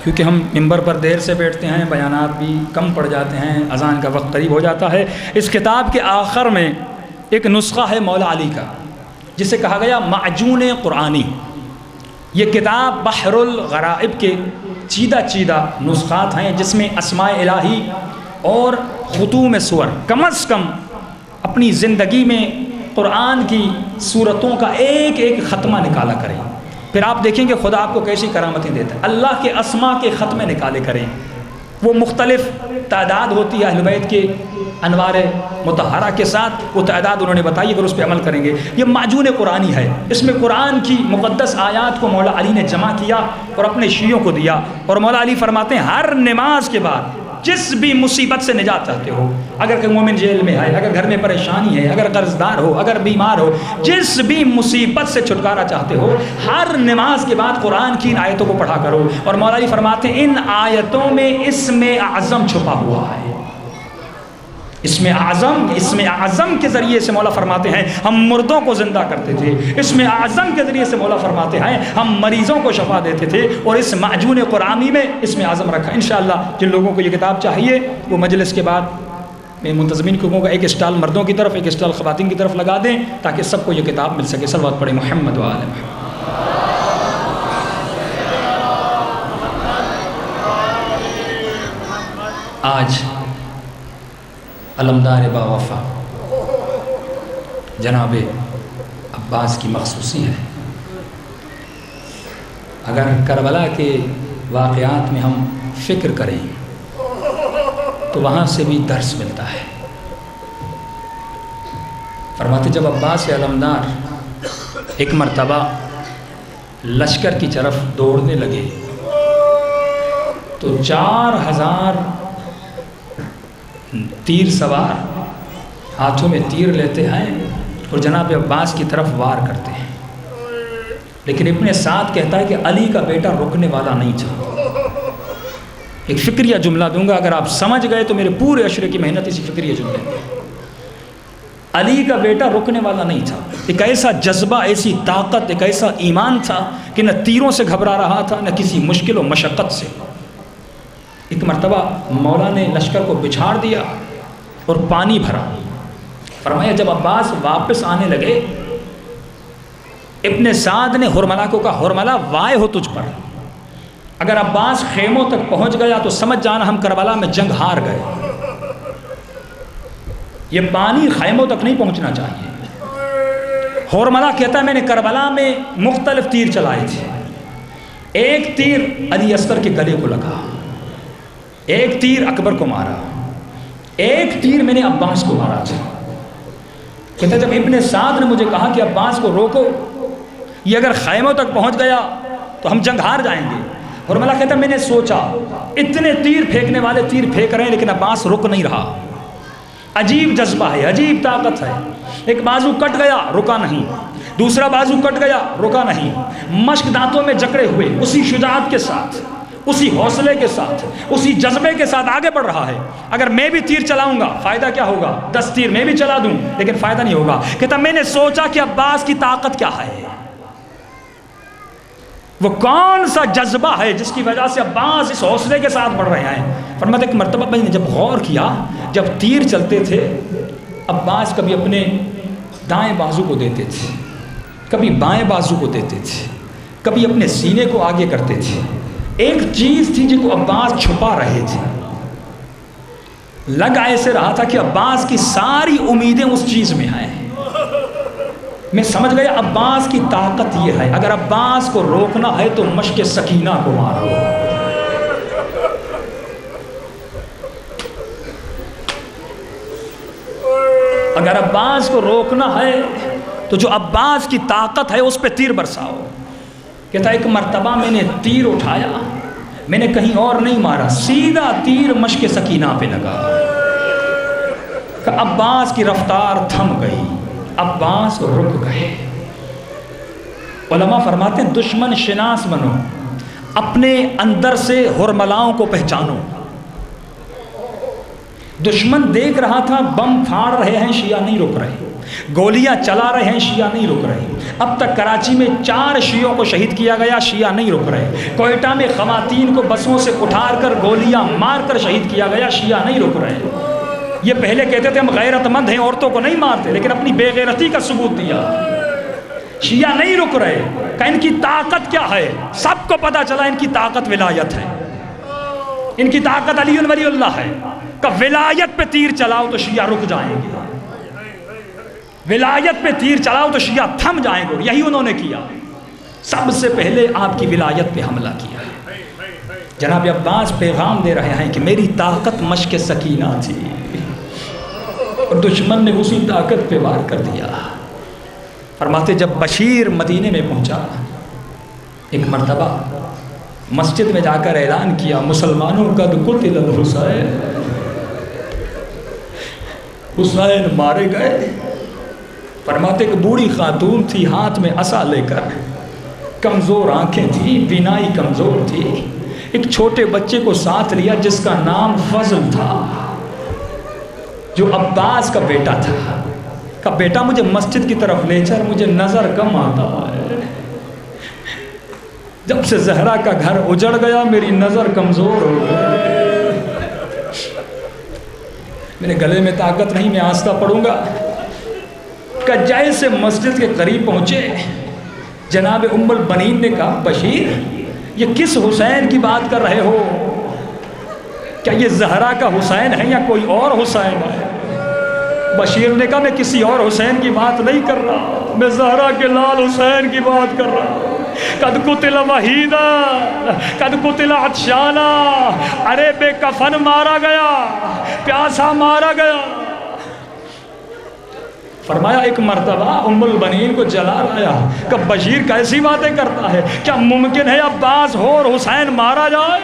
کیونکہ ہم ممبر پر دیر سے بیٹھتے ہیں، بیانات بھی کم پڑ جاتے ہیں، اذان کا وقت قریب ہو جاتا ہے۔ اس کتاب کے آخر میں ایک نسخہ ہے مولا علی کا، جسے کہا گیا معجون قرآنی۔ یہ کتاب بحر الغرائب کے چیدہ نسخات ہیں، جس میں اسماء الہی اور ختوم سور، کم از کم اپنی زندگی میں قرآن کی سورتوں کا ایک ختمہ نکالا کریں، پھر آپ دیکھیں گے خدا آپ کو کیسی کرامتیں دیتا ہے۔ اللہ کے اسماء کے ختمے نکالے کریں، وہ مختلف تعداد ہوتی ہے اہل بیت کے انوار مطہرہ کے ساتھ، وہ تعداد انہوں نے بتائی، اگر اس پہ عمل کریں گے۔ یہ معجون قرآنی ہے، اس میں قرآن کی مقدس آیات کو مولا علی نے جمع کیا اور اپنے شیعوں کو دیا۔ اور مولا علی فرماتے ہیں ہر نماز کے بعد جس بھی مصیبت سے نجات چاہتے ہو، اگر کہ مومن جیل میں ہے، اگر گھر میں پریشانی ہے، اگر قرض دار ہو، اگر بیمار ہو، جس بھی مصیبت سے چھٹکارا چاہتے ہو، ہر نماز کے بعد قرآن کی ان آیتوں کو پڑھا کرو۔ اور مولا علی فرماتے ہیں ان آیتوں میں اسم اعظم چھپا ہوا ہے۔ اسم اعظم کے ذریعے سے مولا فرماتے ہیں ہم مردوں کو زندہ کرتے تھے، اسم اعظم کے ذریعے سے مولا فرماتے ہیں ہم مریضوں کو شفا دیتے تھے، اور اس معجون قرآنی میں اسم اعظم رکھا۔ انشاءاللہ جن لوگوں کو یہ کتاب چاہیے وہ مجلس کے بعد میں منتظمین کو کہوں گا ایک اسٹال مردوں کی طرف، ایک اسٹال خواتین کی طرف لگا دیں تاکہ سب کو یہ کتاب مل سکے۔ صلوات پڑھیں محمد و آل محمد۔ آج علمدار با وفا جناب عباس کی مخصوصی ہے۔ اگر کربلا کے واقعات میں ہم فکر کریں تو وہاں سے بھی درس ملتا ہے۔ فرماتے جب عباس علمدار ایک مرتبہ لشکر کی طرف دوڑنے لگے تو 4000 تیر سوار ہاتھوں میں تیر لیتے ہیں اور جناب عباس کی طرف وار کرتے ہیں، لیکن ابن سعد کہتا ہے کہ علی کا بیٹا رکنے والا نہیں تھا۔ ایک فکریہ جملہ دوں گا، اگر آپ سمجھ گئے تو میرے پورے عشرے کی محنت اسی فکریہ جملے میں۔ علی کا بیٹا رکنے والا نہیں تھا، ایک ایسا جذبہ، ایسی طاقت، ایک ایسا ایمان تھا کہ نہ تیروں سے گھبرا رہا تھا نہ کسی مشکل و مشقت سے۔ ایک مرتبہ مولا نے لشکر کو بچھاڑ دیا اور پانی بھرا۔ فرمایا جب عباس واپس آنے لگے، ابن سعد نے ہرملا کو کہا ہرملا وائے ہو تجھ پر، اگر عباس خیموں تک پہنچ گیا تو سمجھ جانا ہم کربلا میں جنگ ہار گئے۔ یہ پانی خیموں تک نہیں پہنچنا چاہیے۔ ہرملا کہتا ہے میں نے کربلا میں مختلف تیر چلائے تھے، ایک تیر علی اصغر کے گلے کو لگا، ایک تیر اکبر کو مارا، ایک تیر میں نے عباس کو مارا تھا۔ کہتا جب ابن سعد نے مجھے کہا کہ عباس کو روکو، یہ اگر خیموں تک پہنچ گیا تو ہم جنگ ہار جائیں گے۔ اور ملا کہتا میں نے سوچا اتنے تیر پھینکنے والے تیر پھینک رہے ہیں لیکن عباس رک نہیں رہا، عجیب جذبہ ہے، عجیب طاقت ہے. ایک بازو کٹ گیا رکا نہیں، دوسرا بازو کٹ گیا رکا نہیں، مشک دانتوں میں جکڑے ہوئے اسی شجاعت کے ساتھ، اسی حوصلے کے ساتھ، اسی جذبے کے ساتھ آگے بڑھ رہا ہے. اگر میں بھی تیر چلاؤں گا فائدہ کیا ہوگا؟ 10 تیر میں بھی چلا دوں لیکن فائدہ نہیں ہوگا. کہتا میں نے سوچا کہ عباس کی طاقت کیا ہے، وہ کون سا جذبہ ہے جس کی وجہ سے عباس اس حوصلے کے ساتھ بڑھ رہے ہیں. فرماتے ایک مرتبہ میں نے جب غور کیا، جب تیر چلتے تھے عباس کبھی اپنے دائیں بازو کو دیتے تھے، کبھی بائیں بازو کو دیتے تھے، کبھی اپنے سینے کو آگے کرتے تھے. ایک چیز تھی جن کو عباس چھپا رہے تھے. لگ ایسے رہا تھا کہ عباس کی ساری امیدیں اس چیز میں ہیں. میں سمجھ گیا عباس کی طاقت یہ ہے، اگر عباس کو روکنا ہے تو مشق سکینہ کو مارو. اگر عباس کو روکنا ہے تو جو عباس کی طاقت ہے اس پہ تیر برساؤ. کہتا ایک مرتبہ میں نے تیر اٹھایا، میں نے کہیں اور نہیں مارا، سیدھا تیر مشق سکینہ پہ لگا. عباس کی رفتار تھم گئی، عباس رک گئے. علماء فرماتے ہیں دشمن شناس بنو، اپنے اندر سے ہرملاؤں کو پہچانو. دشمن دیکھ رہا تھا بم پھاڑ رہے ہیں شیعہ نہیں رک رہے، گولیاں چلا رہے ہیں شیعہ نہیں رک رہے. اب تک کراچی میں 4 شیعوں کو شہید کیا گیا، شیعہ نہیں رک رہے. کوئٹہ میں خواتین کو بسوں سے اٹھا کر گولیاں مار کر شہید کیا گیا، شیعہ نہیں رک رہے. یہ پہلے کہتے تھے ہم غیرت مند ہیں، عورتوں کو نہیں مارتے، لیکن اپنی بے غیرتی کا ثبوت دیا. شیعہ نہیں رک رہے کہ ان کی طاقت کیا ہے. سب کو پتا چلا ان کی طاقت ولایت ہے، ان کی طاقت علی ولی اللہ ہے. کہ ولایت پہ تیر چلاؤ تو شیعہ رک جائیں گے، ولایت پہ تیر چلاؤ تو شیعہ تھم جائیں گے. یہی انہوں نے کیا، سب سے پہلے آپ کی ولایت پہ حملہ کیا. جناب عباس پیغام دے رہے ہیں کہ میری طاقت مشق سکینہ تھی اور دشمن نے اسی طاقت پہ وار کر دیا. فرماتے جب بشیر مدینے میں پہنچا، ایک مرتبہ مسجد میں جا کر اعلان کیا مسلمانوں قد قتل الحسین، حسین مارے گئے. فرماتے کہ بوڑھی خاتون تھی، ہاتھ میں عصا لے کر، کمزور آنکھیں تھی، بینائی کمزور تھی. ایک چھوٹے بچے کو ساتھ لیا جس کا نام فضل تھا، جو عباس کا بیٹا تھا. کہا بیٹا مجھے مسجد کی طرف لے چل، مجھے نظر کم آتا ہے. جب سے زہرا کا گھر اجڑ گیا میری نظر کمزور ہو گئی، میرے گلے میں طاقت نہیں، میں آستہ پڑھوں گا. کہ جیسے مسجد کے قریب پہنچے جناب ام البنین نے کہا بشیر یہ کس حسین کی بات کر رہے ہو؟ کیا یہ زہرا کا حسین ہے یا کوئی اور حسین ہے؟ بشیر نے کہا میں کسی اور حسین کی بات نہیں کر رہا، میں زہرا کے لال حسین کی بات کر رہا ہوں. قد قتل وحیدا قد قتل عطشانا، ارے بے کفن مارا گیا، پیاسا مارا گیا. فرمایا ایک مرتبہ ام البنین کو جلا لایا کہ بشیر کیسی باتیں کرتا ہے، کیا ممکن ہے عباس ہو اور حسین مارا جائے؟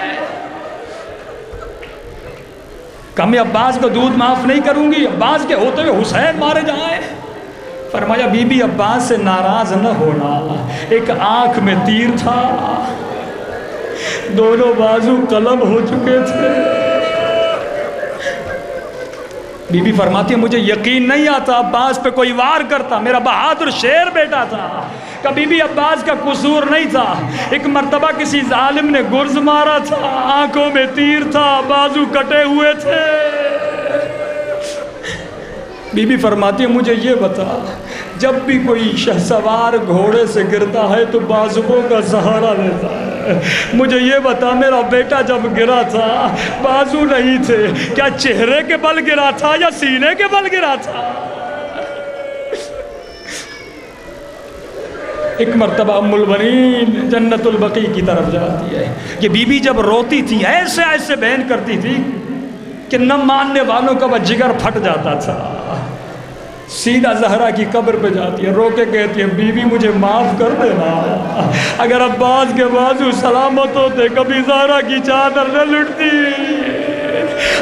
کہ میں عباس کو دودھ معاف نہیں کروں گی، عباس کے ہوتے ہوئے حسین مارے جائیں. فرمایا بی بی عباس سے ناراض نہ ہونا، ایک آنکھ میں تیر تھا، دونوں بازو قلم ہو چکے تھے. بی بی فرماتی ہے مجھے یقین نہیں آتا عباس پہ کوئی وار کرتا، میرا بہادر شیر بیٹا تھا. کہ بی بی عباس کا قصور نہیں تھا، ایک مرتبہ کسی ظالم نے گرز مارا تھا، آنکھوں میں تیر تھا، بازو کٹے ہوئے تھے. بی بی فرماتی ہے مجھے یہ بتا جب بھی کوئی شہسوار گھوڑے سے گرتا ہے تو بازوؤں کا سہارا لیتا ہے، مجھے یہ بتا میرا بیٹا جب گرا تھا بازو نہیں تھے، کیا چہرے کے بل گرا تھا یا سینے کے بل گرا تھا؟ ایک مرتبہ ام البنین جنت البقیع کی طرف جاتی ہے. یہ بی بی جب روتی تھی ایسے ایسے بیان کرتی تھی کہ نہ ماننے والوں کا وہ جگر پھٹ جاتا تھا. سیدھا زہرا کی قبر پہ جاتی ہے، رو کے کہتی ہے بی بی مجھے معاف کر دینا، اگر عباس کے بازو سلامت ہوتے کبھی زہرا کی چادر نہ لٹتی.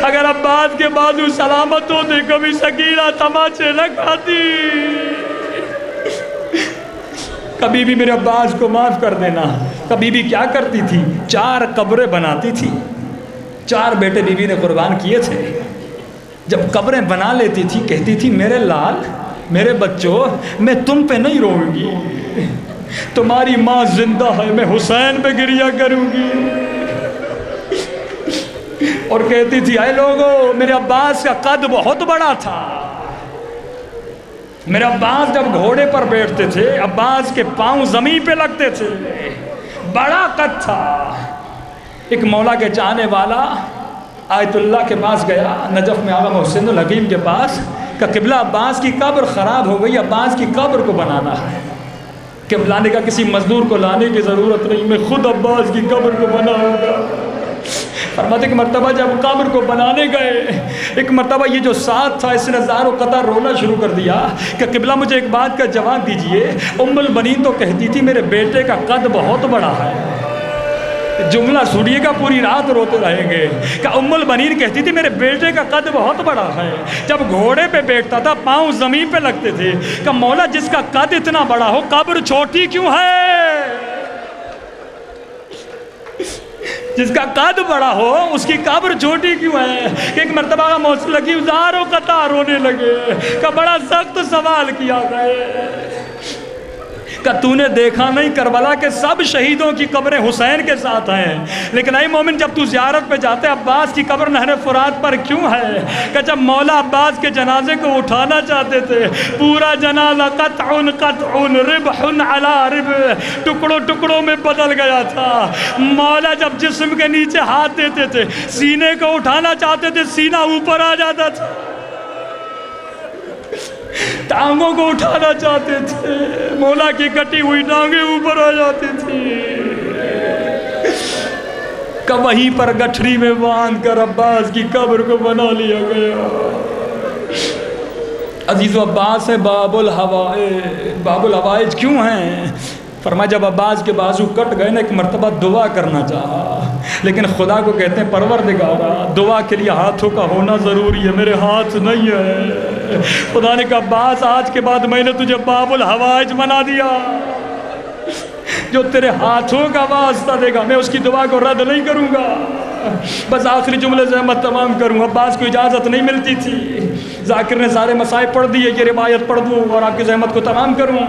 اگر عباس کے بازو سلامت ہوتے کبھی سکینہ تماچے نہ کھاتی۔ کبھی بھی میرے عباس کو معاف کر دینا۔ کبھی بھی کیا کرتی تھی؟ 4 قبریں بناتی تھی۔ 4 بیٹے بیوی نے قربان کیے تھے۔ جب قبریں بنا لیتی تھی کہتی تھی میرے لال، میرے بچوں، میں تم پہ نہیں روؤں گی، تمہاری ماں زندہ ہے، میں حسین پہ گریہ کروں گی۔ اور کہتی تھی اے لوگو، میرے عباس کا قد بہت بڑا تھا، میرے عباس جب گھوڑے پر بیٹھتے تھے عباس کے پاؤں زمین پہ لگتے تھے، بڑا قد تھا۔ ایک مولا کے چاہنے والا آیت اللہ کے پاس گیا، نجف میں آغا محسن الحکیم کے پاس، کہ قبلہ عباس کی قبر خراب ہو گئی، عباس کی قبر کو بنانا ہے۔ قبلہ نے کہا کسی مزدور کو لانے کی ضرورت نہیں، میں خود عباس کی قبر کو بناؤں گا۔ فرماتے کہ مرتبہ جب قبر کو بنانے گئے، ایک مرتبہ یہ جو ساتھ تھا اس نے زار و قطع رونا شروع کر دیا کہ قبلہ مجھے ایک بات کا جواب دیجئے۔ ام البنین تو کہتی تھی میرے بیٹے کا قد بہت بڑا ہے، جملہ سنیے گا پوری رات روتے رہیں گے کہ ام البنین کہتی تھی میرے بیٹے کا قد بہت بڑا ہے، جب گھوڑے پہ بیٹھتا تھا پاؤں زمین پہ لگتے تھے، کہ مولا جس کا قد اتنا بڑا ہو قبر چھوٹی کیوں ہے؟ جس کا قد بڑا ہو اس کی قبر چھوٹی کیوں ہے؟ کہ ایک مرتبہ موسیقی لگی زار و قطع رونے لگے کہ بڑا سخت سوال کیا گئے کہ تو نے دیکھا نہیں کربلا کے سب شہیدوں کی قبریں حسین کے ساتھ ہیں، لیکن اے مومن جب تو زیارت پہ جاتے عباس کی قبر نہر فرات پر کیوں ہے؟ کہ جب مولا عباس کے جنازے کو اٹھانا چاہتے تھے پورا جنازہ قطع ربح علی ربح ٹکڑوں ٹکڑوں میں بدل گیا تھا۔ مولا جب جسم کے نیچے ہاتھ دیتے تھے سینے کو اٹھانا چاہتے تھے سینہ اوپر آ جاتا تھا، ٹانگوں کو اٹھانا چاہتے تھے مولا کی کٹی ہوئی ٹانگیں اوپر آ جاتی تھی، کہ وہیں پر گٹھری میں باندھ کر عباس کی قبر کو بنا لیا گیا۔ عزیز و عباس ہے باب الحوائج، باب الحوائج کیوں ہیں؟ فرمایا جب عباس کے بازو کٹ گئے نا ایک مرتبہ دعا کرنا چاہا، لیکن خدا کو کہتے ہیں پروردگارا دعا کے لیے ہاتھوں کا ہونا ضروری ہے، میرے ہاتھ نہیں ہے۔ خدا نے کہا عباس آج کے بعد میں نے تجھے باب الحوائج بنا دیا، جو تیرے ہاتھوں کا واسطہ دے گا میں اس کی دعا کو رد نہیں کروں گا۔ بس آخری جملے سے میں تمام کروں، عباس کو اجازت نہیں ملتی تھی، ذاکر نے سارے مسائل پڑھ دیے، یہ روایت پڑھ دوں اور آپ کی زحمت کو تمام کروں۔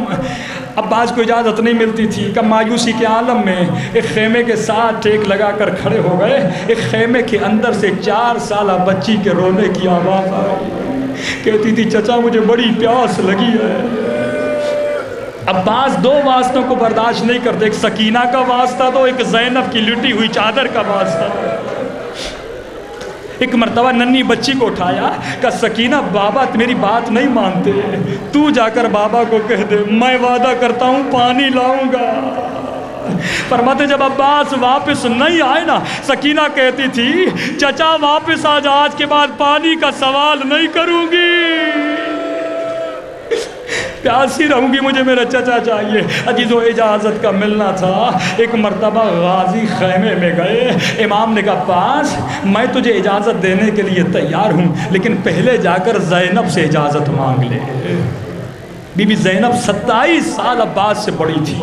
عباس کو اجازت نہیں ملتی تھی کہ مایوسی کے عالم میں ایک خیمے کے ساتھ ٹیک لگا کر کھڑے ہو گئے، ایک خیمے کے اندر سے 4 سالہ بچی کے رونے کی آواز آئی، کہتی تھی چچا مجھے بڑی پیاس لگی ہے۔ عباس 2 واسطوں کو برداشت نہیں کرتے، ایک سکینہ کا واسطہ تو ایک زینب کی لٹی ہوئی چادر کا واسطہ۔ ایک مرتبہ ننھی بچی کو اٹھایا کہ سکینہ بابا میری بات نہیں مانتے، تو جا کر بابا کو کہہ دے میں وعدہ کرتا ہوں پانی لاؤں گا۔ فرماتے جب عباس واپس نہیں آئے نا سکینہ کہتی تھی چچا واپس آج، آج کے بعد پانی کا سوال نہیں کروں گی، پیاسی رہوں گی، مجھے میرا چچا چاہیے۔ عزیز و اجازت کا ملنا تھا، ایک مرتبہ غازی خیمے میں گئے، امام نے کہا عباس میں تجھے اجازت دینے کے لیے تیار ہوں لیکن پہلے جا کر زینب سے اجازت مانگ لے۔ بی بی زینب 27 سال عباس سے بڑی تھی،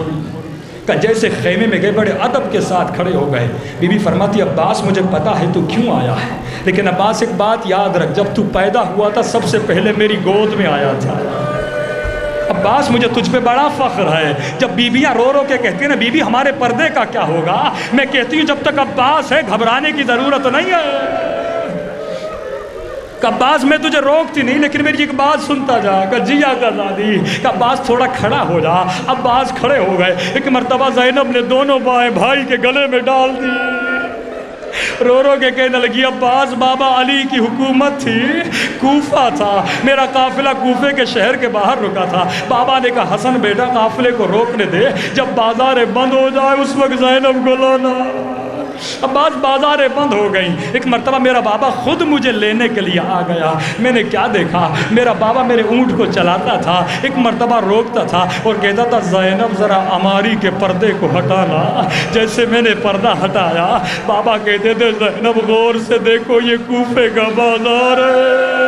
کہ جیسے خیمے میں گئے بڑے ادب کے ساتھ کھڑے ہو گئے، بی بی فرماتی عباس مجھے پتا ہے تو کیوں آیا ہے، لیکن عباس ایک بات یاد رکھ جب تو پیدا ہوا تھا سب سے پہلے میری گود میں آیا تھا۔ عباس مجھے تجھ پہ بڑا فخر ہے۔ جب بیویاں رو رو کے کہتی ہیں نا بی بی ہمارے پردے کا کیا ہوگا، میں کہتی ہوں جب تک عباس ہے گھبرانے کی ضرورت نہیں ہے۔ کہ عباس میں تجھے روکتی نہیں لیکن میری ایک بات سنتا جا، کہ جی آقا زادی، کہ عباس تھوڑا کھڑا ہو جا۔ عباس کھڑے ہو گئے، ایک مرتبہ زینب نے دونوں بائیں بھائی کے گلے میں ڈال دی، رو رو کے کہنے لگی عباس بابا علی کی حکومت تھی، کوفہ تھا، میرا قافلہ کوفے کے شہر کے باہر رکا تھا، بابا نے کہا حسن بیٹا قافلے کو روکنے دے، جب بازار بند ہو جائے اس وقت زینب کو لانا۔ عباس بازاریں بند ہو گئیں. ایک مرتبہ میرا بابا خود مجھے لینے کے لیے آ گیا. میں نے کیا دیکھا, میرا بابا میرے اونٹ کو چلاتا تھا, ایک مرتبہ روکتا تھا اور کہتا تھا زینب ذرا اماری کے پردے کو ہٹانا. جیسے میں نے پردہ ہٹایا, بابا کہتے تھے زینب غور سے دیکھو یہ کوفے کا بازار ہے.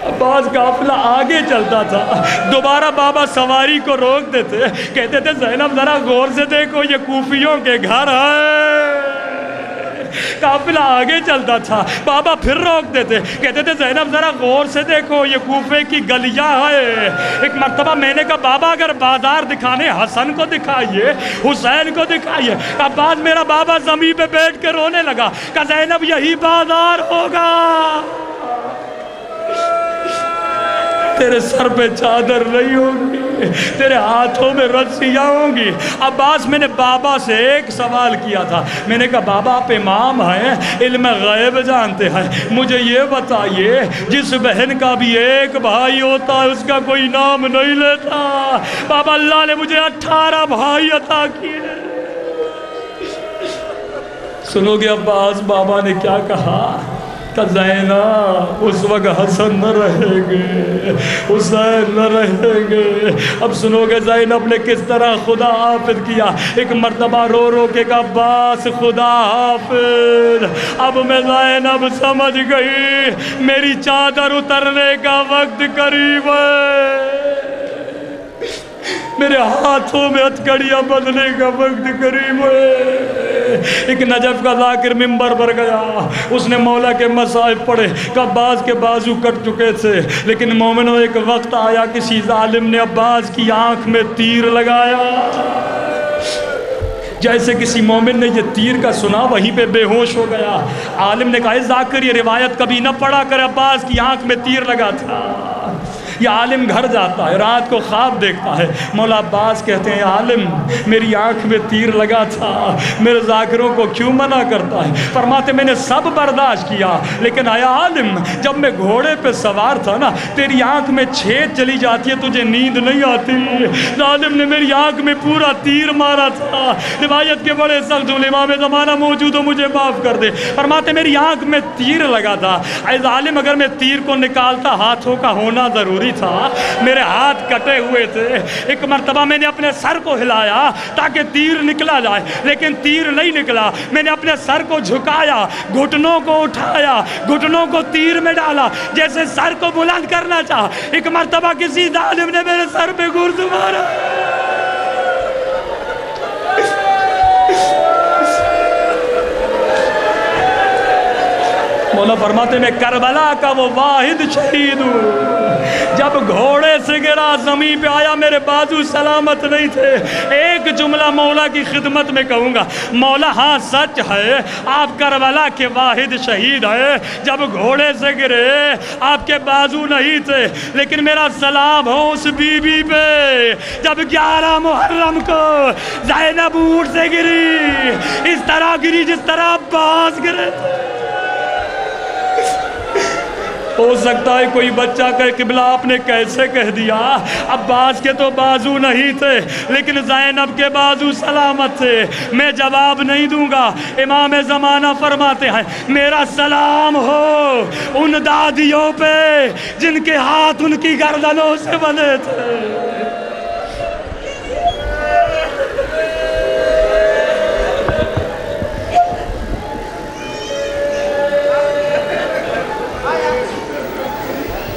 عباس قافلہ آگے چلتا تھا, دوبارہ بابا سواری کو روک دیتے, کہتے تھے زینب ذرا غور سے دیکھو یہ کوفیوں کے گھر ہے. قافلہ آگے چلتا تھا, بابا پھر روک دیتے, کہتے تھے زینب ذرا غور سے دیکھو یہ کوفے کی گلیاں ہے. ایک مرتبہ میں نے کہا بابا اگر بازار دکھانے حسن کو دکھائیے, حسین کو دکھائیے. عباس میرا بابا زمین پہ بیٹھ کے رونے لگا, کہا زینب یہی بازار ہوگا, تیرے سر پہ چادر نہیں ہوگی, تیرے ہاتھوں میں رسیاں ہوں گی. عباس میں نے بابا سے ایک سوال کیا تھا, میں نے کہا بابا آپ امام ہیں, علم غیب جانتے ہیں, مجھے یہ بتائیے جس بہن کا بھی ایک بھائی ہوتا ہے اس کا کوئی نام نہیں لیتا. بابا اللہ نے مجھے 18 بھائی عطا کیے. سنو گے عباس بابا نے کیا کہا, کہ زینب اس وقت حسن نہ رہیں گے, حسین نہ رہیں گے. اب سنو گے زینب نے کس طرح خدا حافظ کیا. ایک مرتبہ رو رو کے کہا عباس خدا حافظ. اب میں زینب سمجھ گئی میری چادر اترنے کا وقت قریب ہے, میرے ہاتھوں میں ہتھکڑیاں بدلنے کا وقت قریب ہے. ایک نجف کا ذاکر منبر پر گیا, اس نے مولا کے مصائب پڑھے, کہ عباس کے بازو کٹ چکے تھے, لیکن مومنوں ایک وقت آیا کسی ظالم نے عباس کی آنکھ میں تیر لگایا. جیسے کسی مومن نے یہ تیر کا سنا وہیں پہ بے ہوش ہو گیا. عالم نے کہا ذاکر یہ روایت کبھی نہ پڑھا کر, عباس کی آنکھ میں تیر لگا تھا. یہ عالم گھر جاتا ہے, رات کو خواب دیکھتا ہے, مولا عباس کہتے ہیں عالم میری آنکھ میں تیر لگا تھا, میرے ذاکروں کو کیوں منع کرتا ہے. فرماتے میں نے سب برداشت کیا, لیکن آیا عالم جب میں گھوڑے پہ سوار تھا نا تیری آنکھ میں چھید چلی جاتی ہے, تجھے نیند نہیں آتی. عالم نے میری آنکھ میں پورا تیر مارا تھا. روایت کے بڑے سخت امام زمانہ موجود ہو مجھے معاف کر دے. فرماتے میری آنکھ میں تیر لگا تھا. اے ظالم اگر میں تیر کو نکالتا ہاتھوں کا ہونا ضروری تھا, میرے ہاتھ کٹے ہوئے تھے. ایک مرتبہ میں نے اپنے سر کو ہلایا تاکہ تیر نکلا جائے, لیکن تیر نہیں نکلا. میں نے اپنے سر کو جھکایا, گھٹنوں کو اٹھایا, گھٹنوں کو تیر میں ڈالا, جیسے سر کو بلند کرنا چاہا. ایک مرتبہ کسی ظالم نے میرے سر پہ گرز مارا. مولا فرماتے میں کربلا کا وہ واحد شہید ہوں, جب گھوڑے سے گرا زمین پہ آیا میرے بازو سلامت نہیں تھے. ایک جملہ مولا کی خدمت میں کہوں گا, مولا ہاں سچ ہے آپ کربلا کے واحد شہید ہیں, جب گھوڑے سے گرے آپ کے بازو نہیں تھے, لیکن میرا سلام ہو اس بی بی پہ جب 11 محرم کو زینب اونٹ سے گری, اس طرح گری جس طرح عباس گرے تھے. ہو سکتا ہے کوئی بچہ کہ قبلہ آپ نے کیسے کہہ دیا, عباس کے تو بازو نہیں تھے لیکن زینب کے بازو سلامت تھے. میں جواب نہیں دوں گا. امام زمانہ فرماتے ہیں میرا سلام ہو ان دادیوں پہ جن کے ہاتھ ان کی گردنوں سے بندھے تھے.